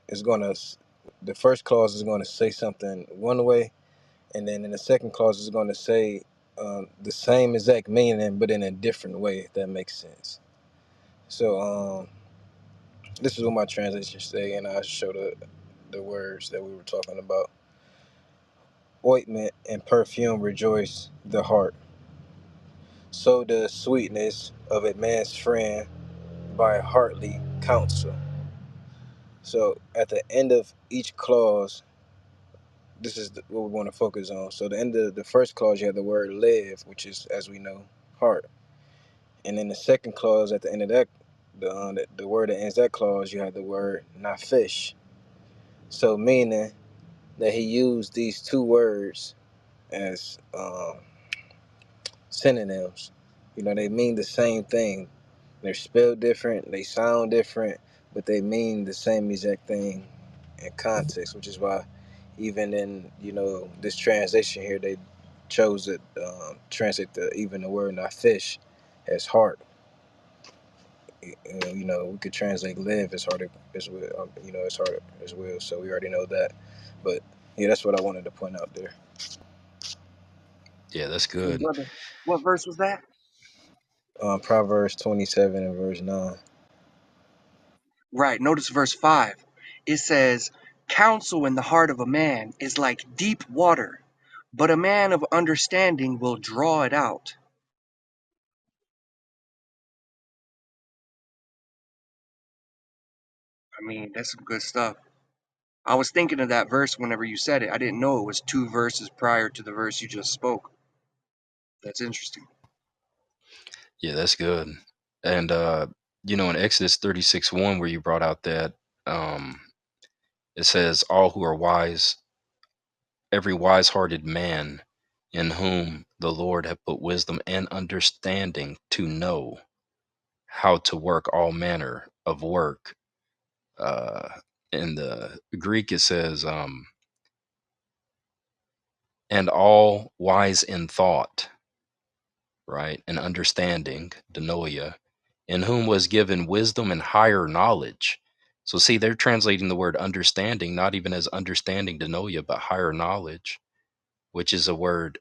it's gonna the first clause is gonna say something one way, and then in the second clause is gonna say the same exact meaning but in a different way. If that makes sense. So this is what my translation say, and I show the words that we were talking about. Ointment and perfume rejoice the heart. So does sweetness of a man's friend by heartly counsel. So at the end of each clause, this is what we want to focus on. So the end of the first clause, you have the word live, which is, as we know, heart. And then the second clause, at the end of that, the word that ends that clause, you have the word not fish. So meaning that he used these two words as synonyms. You know, they mean the same thing. They're spelled different, they sound different, but they mean the same exact thing in context, which is why even in, you know, this translation here, they chose to translate even the word not fish as heart. You know, we could translate live as hard as well, you know, as hard as well. So we already know that. But yeah, that's what I wanted to point out there. Yeah, that's And good. brother, what verse was that? Proverbs 27 and verse 9. Right. Notice verse 5. It says, counsel in the heart of a man is like deep water, but a man of understanding will draw it out. I mean, that's some good stuff. I was thinking of that verse whenever you said it. I didn't know it was two verses prior to the verse you just spoke. That's interesting. Yeah, that's good. And you know, in Exodus 36:1, where you brought out that um, it says, "All who are wise, every wise-hearted man, in whom the Lord hath put wisdom and understanding, to know how to work all manner of work." Uh, in the Greek, it says, "And all wise in thought." Right? And understanding, Denoia, in whom was given wisdom and higher knowledge. So see, they're translating the word understanding, not even as understanding, Denoia, but higher knowledge, which is a word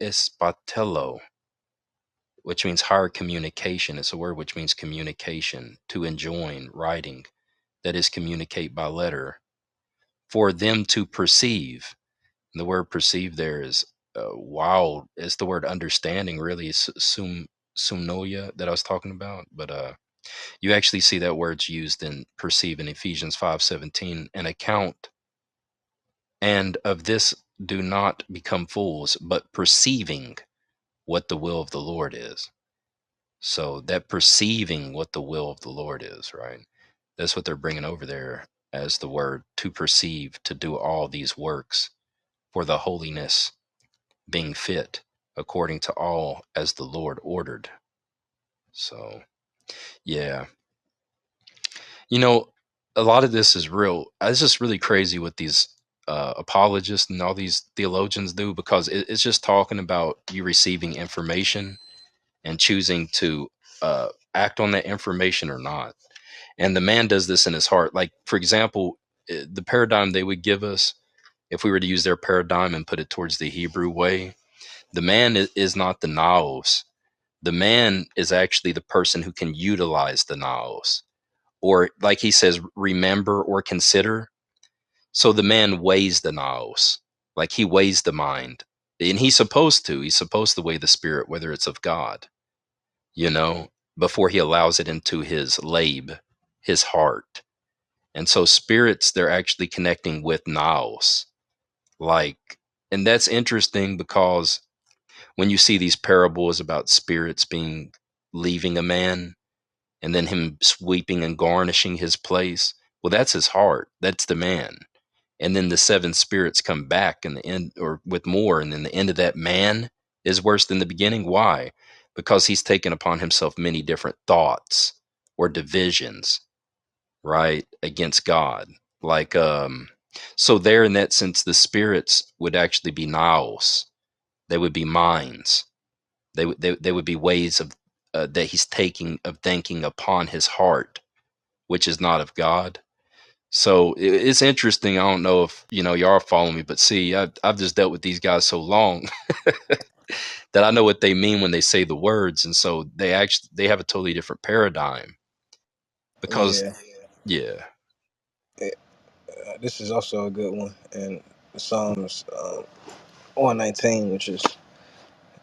espatello, which means higher communication. It's a word which means communication, to enjoin, writing, that is communicate by letter, for them to perceive. And the word perceive there is wow. It's the word understanding, really. It's sumnoia that I was talking about. But you actually see that word's used in perceive in Ephesians 5:17, an account. And of this do not become fools, but perceiving what the will of the Lord is. So that perceiving what the will of the Lord is, right? That's what they're bringing over there as the word to perceive, to do all these works for the holiness, being fit according to all as the Lord ordered. So, yeah, you know, a lot of this is real. It's just really crazy what these apologists and all these theologians do, because it's just talking about you receiving information and choosing to act on that information or not. And the man does this in his heart. Like, for example, the paradigm they would give us, if we were to use their paradigm and put it towards the Hebrew way, the man is not the naos. The man is actually the person who can utilize the naos, or like he says, remember or consider. So the man weighs the naos, like he weighs the mind, and he's supposed to weigh the spirit, whether it's of God, you know, before he allows it into his labe, his heart. And so spirits, they're actually connecting with naos, like, and that's interesting because when you see these parables about spirits being leaving a man and then him sweeping and garnishing his place, well, that's his heart, that's the man. And then the seven spirits come back in the end, or with more, and then the end of that man is worse than the beginning. Why? Because he's taken upon himself many different thoughts or divisions, right, against God. Like, so there, in that sense, the spirits would actually be naos. They would be minds. They would be ways of that he's taking of thinking upon his heart, which is not of God. So it's interesting. I don't know if you know y'all are following me, but see, I've just dealt with these guys so long that I know what they mean when they say the words, and so they have a totally different paradigm. Because Yeah, yeah, this is also a good one. And Psalms 119, which is,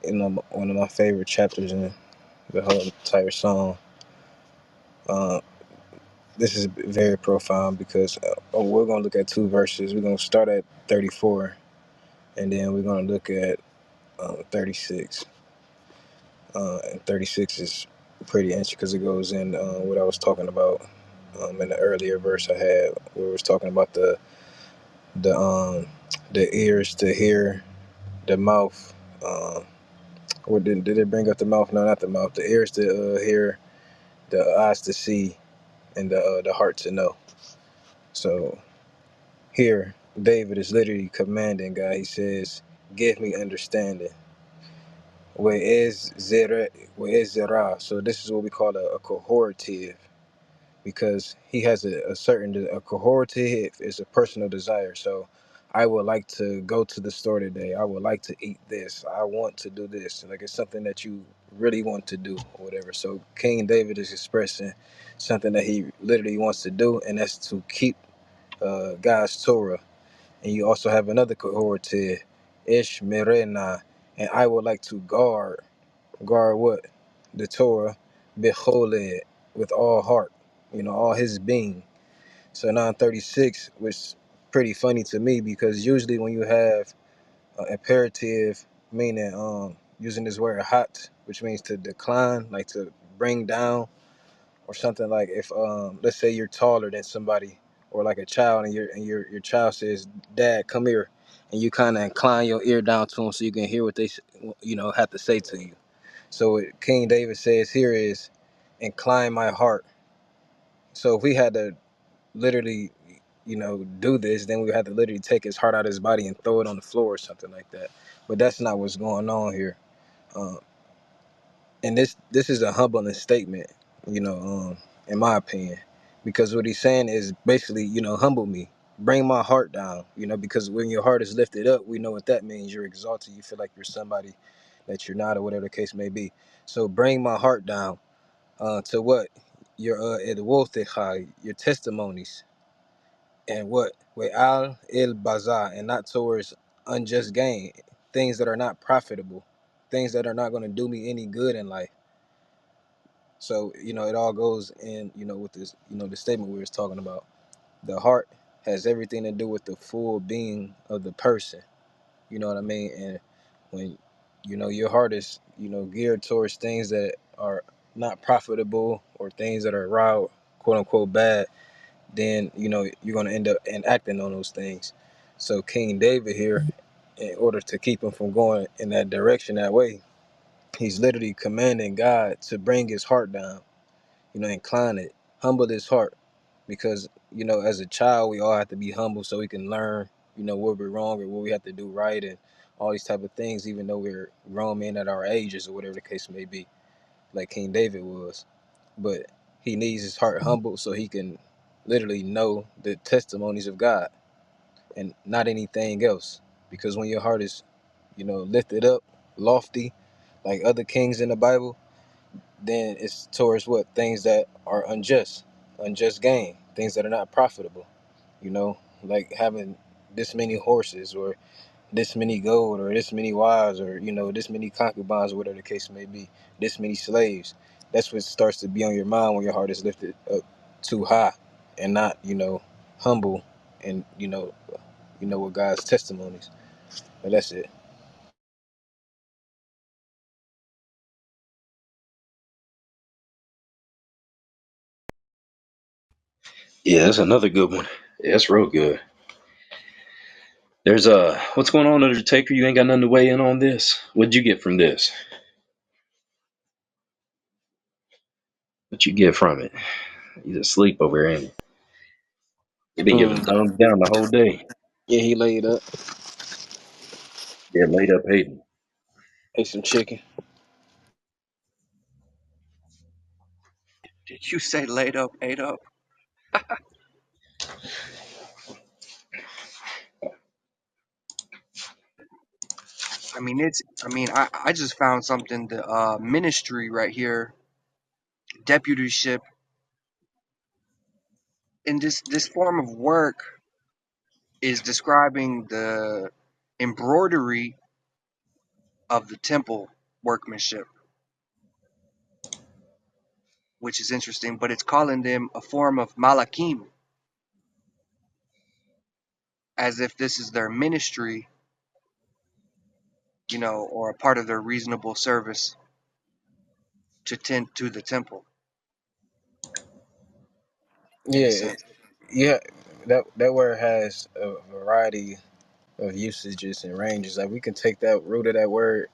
you know, one of my favorite chapters in the whole entire song. Uh, this is very profound because we're going to look at two verses. We're going to start at 34, and then we're going to look at 36. And 36 is pretty interesting because it goes in what I was talking about in the earlier verse I had, where it was talking about the the ears to hear, the mouth. What did it bring up the mouth? No, not the mouth. The ears to hear, the eyes to see, and the heart to know. So here, David is literally commanding God. He says, "Give me understanding." Where is zera? So this is what we call a cohortative, because he has a certain a cohortative is a personal desire. So I would like to go to the store today. I would like to eat this. I want to do this. Like it's something that you really want to do or whatever. So King David is expressing something that he literally wants to do, and that's to keep God's Torah. And you also have another cohortative, Ish Merena, and I would like to guard what? The Torah, Becholed, with all heart, all his being. So 936 was pretty funny to me because usually when you have imperative, meaning using this word hot, which means to decline, like to bring down, or something like if let's say you're taller than somebody or like a child and your child says, "Dad, come here," and you kind of incline your ear down to them so you can hear what they have to say to you. So what King David says here is, incline my heart. So if we had to literally, do this, then we would have to literally take his heart out of his body and throw it on the floor or something like that. But that's not what's going on here. Um, and this is a humbling statement, in my opinion, because what he's saying is basically, humble me, bring my heart down, because when your heart is lifted up, we know what that means. You're exalted. You feel like you're somebody that you're not, or whatever the case may be. So bring my heart down to what? Your your testimonies, and what? Al il baza, and not towards unjust gain, things that are not profitable, things that are not going to do me any good in life. So it all goes in, with this, the statement we was talking about. The heart has everything to do with the full being of the person. You know what I mean? And when your heart is geared towards things that are not profitable, or things that are raw, quote unquote bad, then you're gonna end up enacting on those things. So King David here, in order to keep him from going in that direction that way, he's literally commanding God to bring his heart down, incline it, humble his heart, because as a child we all have to be humble so we can learn, where we're wrong or what we have to do right, and all these type of things, even though we're grown men at our ages or whatever the case may be, like King David was. But he needs his heart humble so he can literally know the testimonies of God and not anything else. Because when your heart is, lifted up, lofty, like other kings in the Bible, then it's towards what? Things that are unjust gain, things that are not profitable, like having this many horses, or this many gold, or this many wives, or this many concubines, or whatever the case may be, this many slaves. That's what starts to be on your mind when your heart is lifted up too high, and not humble, and with God's testimonies. But that's it. Yeah, that's another good one. Yeah, that's real good. There's what's going on, Undertaker? You ain't got nothing to weigh in on this. What'd you get from this? What you get from it? He's asleep over here, ain't he? He been giving Mm. thumbs down the whole day. Yeah, he laid up, Yeah, laid up hating. ate some chicken. Did you say laid up, ate up? I mean, I just found something. The ministry right here, deputyship, in this form of work is describing the embroidery of the temple workmanship, which is interesting. But it's calling them a form of malakim, as if this is their ministry, or a part of their reasonable service. to tend to the temple in a Yeah, sense. yeah. That word has a variety of usages and ranges. Like we can take that root of that word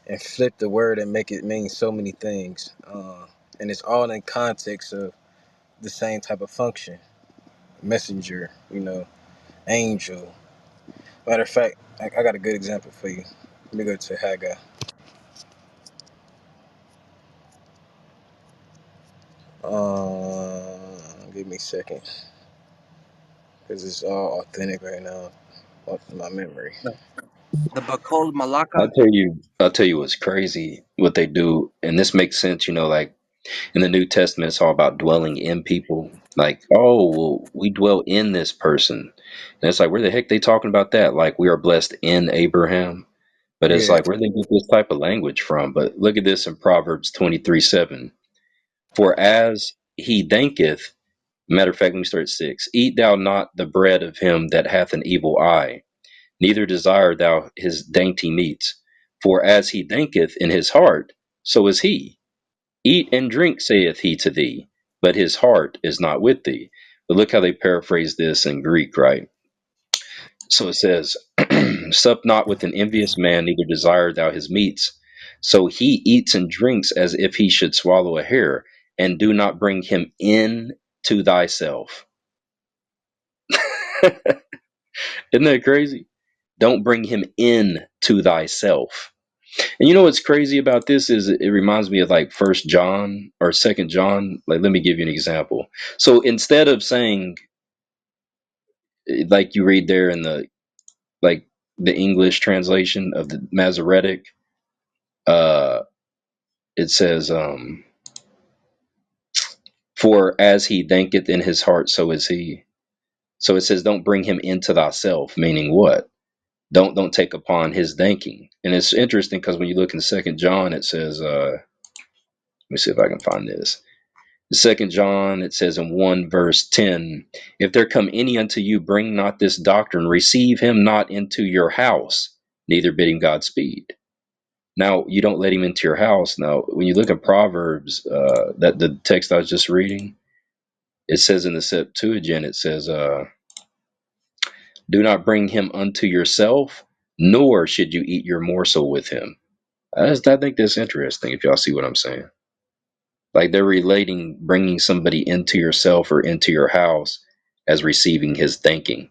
and flip the word and make it mean so many things. And it's all in context of the same type of function. Messenger, angel. Matter of fact, I got a good example for you. Let me go to Haggai. Give me a second, because it's all authentic right now off my memory. The Bakol I'll Malaka. tell you. I'll tell you what's crazy. What they do, and this makes sense. Like in the New Testament, it's all about dwelling in people. Like, oh, well, we dwell in this person, and it's like, where the heck they talking about that? Like, we are blessed in Abraham, but it's Yeah, like, where they get this type of language from? But look at this in Proverbs 23:7. For as he thinketh, matter of fact, let me start at 6. Eat thou not the bread of him that hath an evil eye, neither desire thou his dainty meats. For as he thinketh in his heart, so is he. Eat and drink, saith he to thee, but his heart is not with thee. But look how they paraphrase this in Greek, right? So it says, Sup not with an envious man, neither desire thou his meats. So he eats and drinks as if he should swallow a hair, and do not bring him in to thyself. Isn't that crazy? Don't bring him in to thyself. And you know what's crazy about this is it reminds me of like First John or Second John. Like, let me give you an example. So instead of saying like you read there in the English translation of the Masoretic, uh, it says, "For as he thinketh in his heart, so is he." So it says, "Don't bring him into thyself," meaning what? Don't take upon his thinking. And it's interesting because when you look in Second John, it says, let me see if I can find this. Second John, it says in 1 verse 10, if there come any unto you, bring not this doctrine, receive him not into your house, neither bid him Godspeed. Now, you don't let him into your house. Now, when you look at Proverbs, that the text I was just reading, it says in the Septuagint, it says, do not bring him unto yourself, nor should you eat your morsel with him. I think that's interesting, if y'all see what I'm saying. Like they're relating bringing somebody into yourself or into your house as receiving his thinking,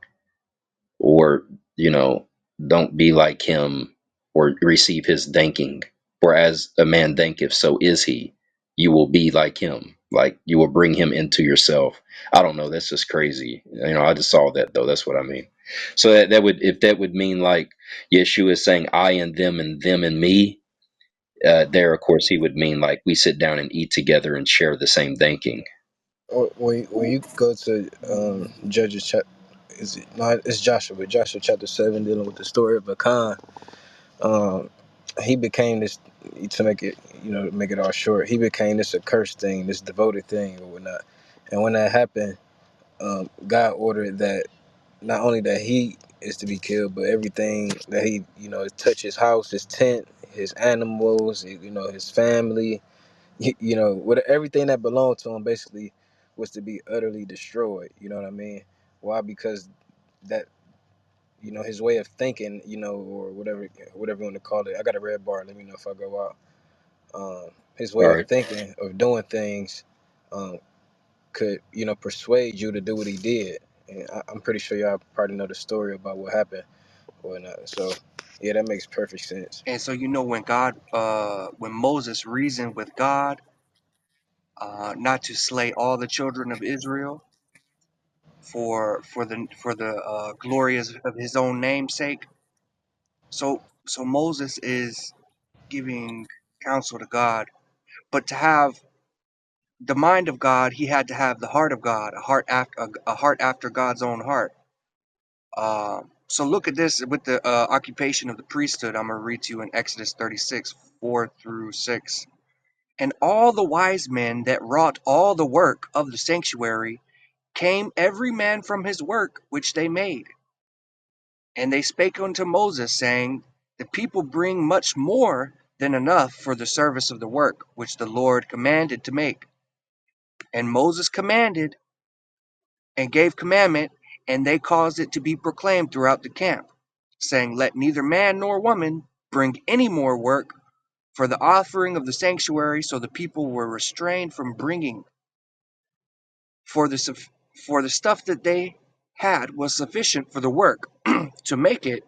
or, you know, don't be like him or receive his thinking. For as a man thinketh, so is he. You will be like him, like you will bring him into yourself. I don't know. That's just crazy. I just saw that though. That's what I mean. So that would, if that would mean like Yeshua is saying I and them and me, there, of course, he would mean like we sit down and eat together and share the same thinking. when you go to Judges chapter, is it no? It's Joshua. Joshua chapter 7, dealing with the story of Achan. Um, he became this, to make it make it all short. He became this accursed thing, this devoted thing or whatnot. And when that happened, God ordered that not only that he is to be killed, but everything that he touch his house, his tent, his animals, his family, with everything that belonged to him, basically was to be utterly destroyed. You know what I mean? Why? Because that his way of thinking, or whatever you want to call it. I got a red bar. Let me know if I go out. His All way of right. thinking, of doing things, um, could persuade you to do what he did. And I'm pretty sure y'all probably know the story about what happened or not. So yeah, that makes perfect sense. And so when Moses reasoned with God, not to slay all the children of Israel for the glories of his own namesake. So Moses is giving counsel to God, but to have the mind of God, he had to have the heart of God, a heart after God's own heart. So look at this with the occupation of the priesthood. I'm going to read to you in Exodus 36:4-6. And all the wise men that wrought all the work of the sanctuary came every man from his work which they made. And they spake unto Moses, saying, the people bring much more than enough for the service of the work which the Lord commanded to make. And Moses commanded and gave commandment, and they caused it to be proclaimed throughout the camp, saying, Let neither man nor woman bring any more work for the offering of the sanctuary. So the people were restrained from bringing, for the for the stuff that they had was sufficient for the work to make it,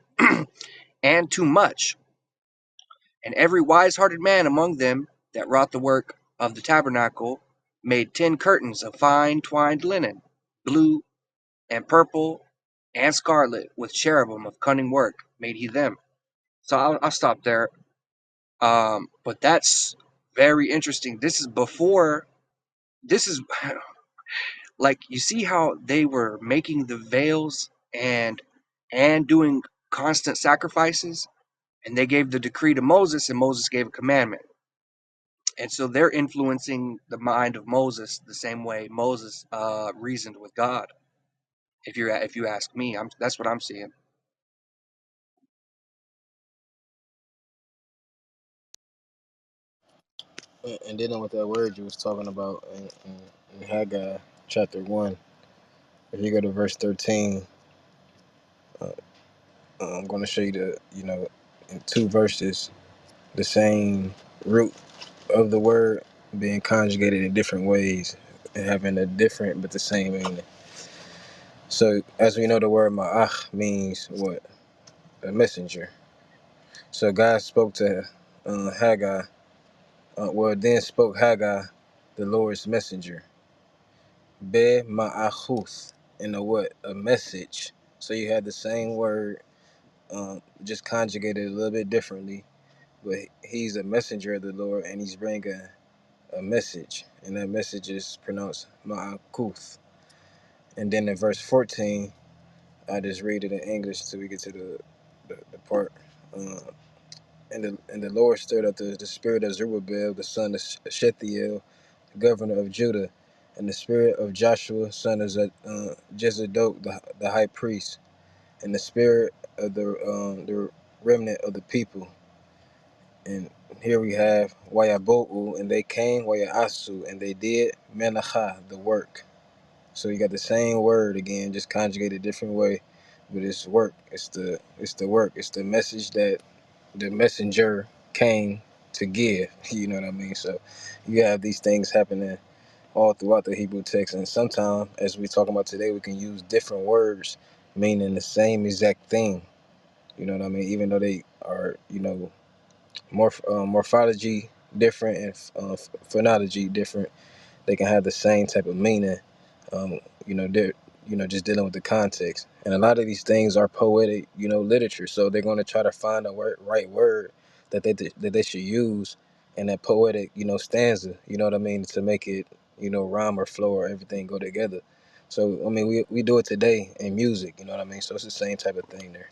and too much. And every wise-hearted man among them that wrought the work of the tabernacle made 10 curtains of fine twined linen, blue and purple and scarlet, with cherubim of cunning work made he them. So I'll stop there. But that's very interesting. This is before. This is like, you see how they were making the veils and doing constant sacrifices, and they gave the decree to Moses, and Moses gave a commandment. And so they're influencing the mind of Moses the same way Moses reasoned with God. If you ask me, that's what I'm seeing. And then with that word you was talking about in Haggai chapter 1, if you go to verse 13, uh, I'm going to show you in two verses, the same root of the word being conjugated in different ways and having a different but the same meaning. So, as we know, the word ma'ach means what? A messenger. So, God spoke to Haggai, then spoke Haggai, the Lord's messenger. Be ma'achuth, in a what? A message. So, you had the same word, just conjugated a little bit differently, but he's a messenger of the Lord and he's bringing a message, and that message is pronounced ma'akuth. And then in verse 14, I just read it in English till we get to the part. Uh, and the Lord stirred up the spirit of Zerubbabel, the son of Shethiel, governor of Judah, and the spirit of Joshua, son of Jezadok, the high priest, and the spirit of the remnant of the people. And here we have Wayabo'u, and they came, Wayaasu, and they did Melacha, the work. So you got the same word again, just conjugated a different way, but it's work. It's the work. It's the message that the messenger came to give. You know what I mean? So you have these things happening all throughout the Hebrew text, and sometimes, as we're talking about today, we can use different words meaning the same exact thing. You know what I mean? Even though they are, morphology different and phonology different, they can have the same type of meaning. They're just dealing with the context, and a lot of these things are poetic, literature. So they're going to try to find the right word that they should use in that poetic, stanza. You know what I mean, to make it, rhyme or flow or everything go together. So I mean, we do it today in music. You know what I mean. So it's the same type of thing there.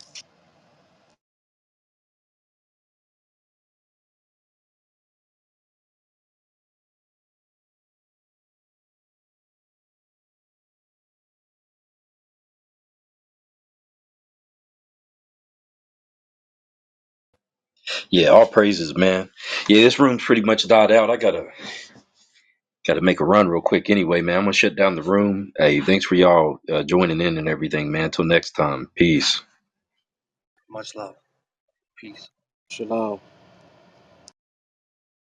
Yeah, all praises, man. Yeah, this room's pretty much died out. I gotta make a run real quick anyway, man. I'm gonna shut down the room. Hey, thanks for y'all joining in and everything, man. Until next time, peace. Much love. Peace. Shalom.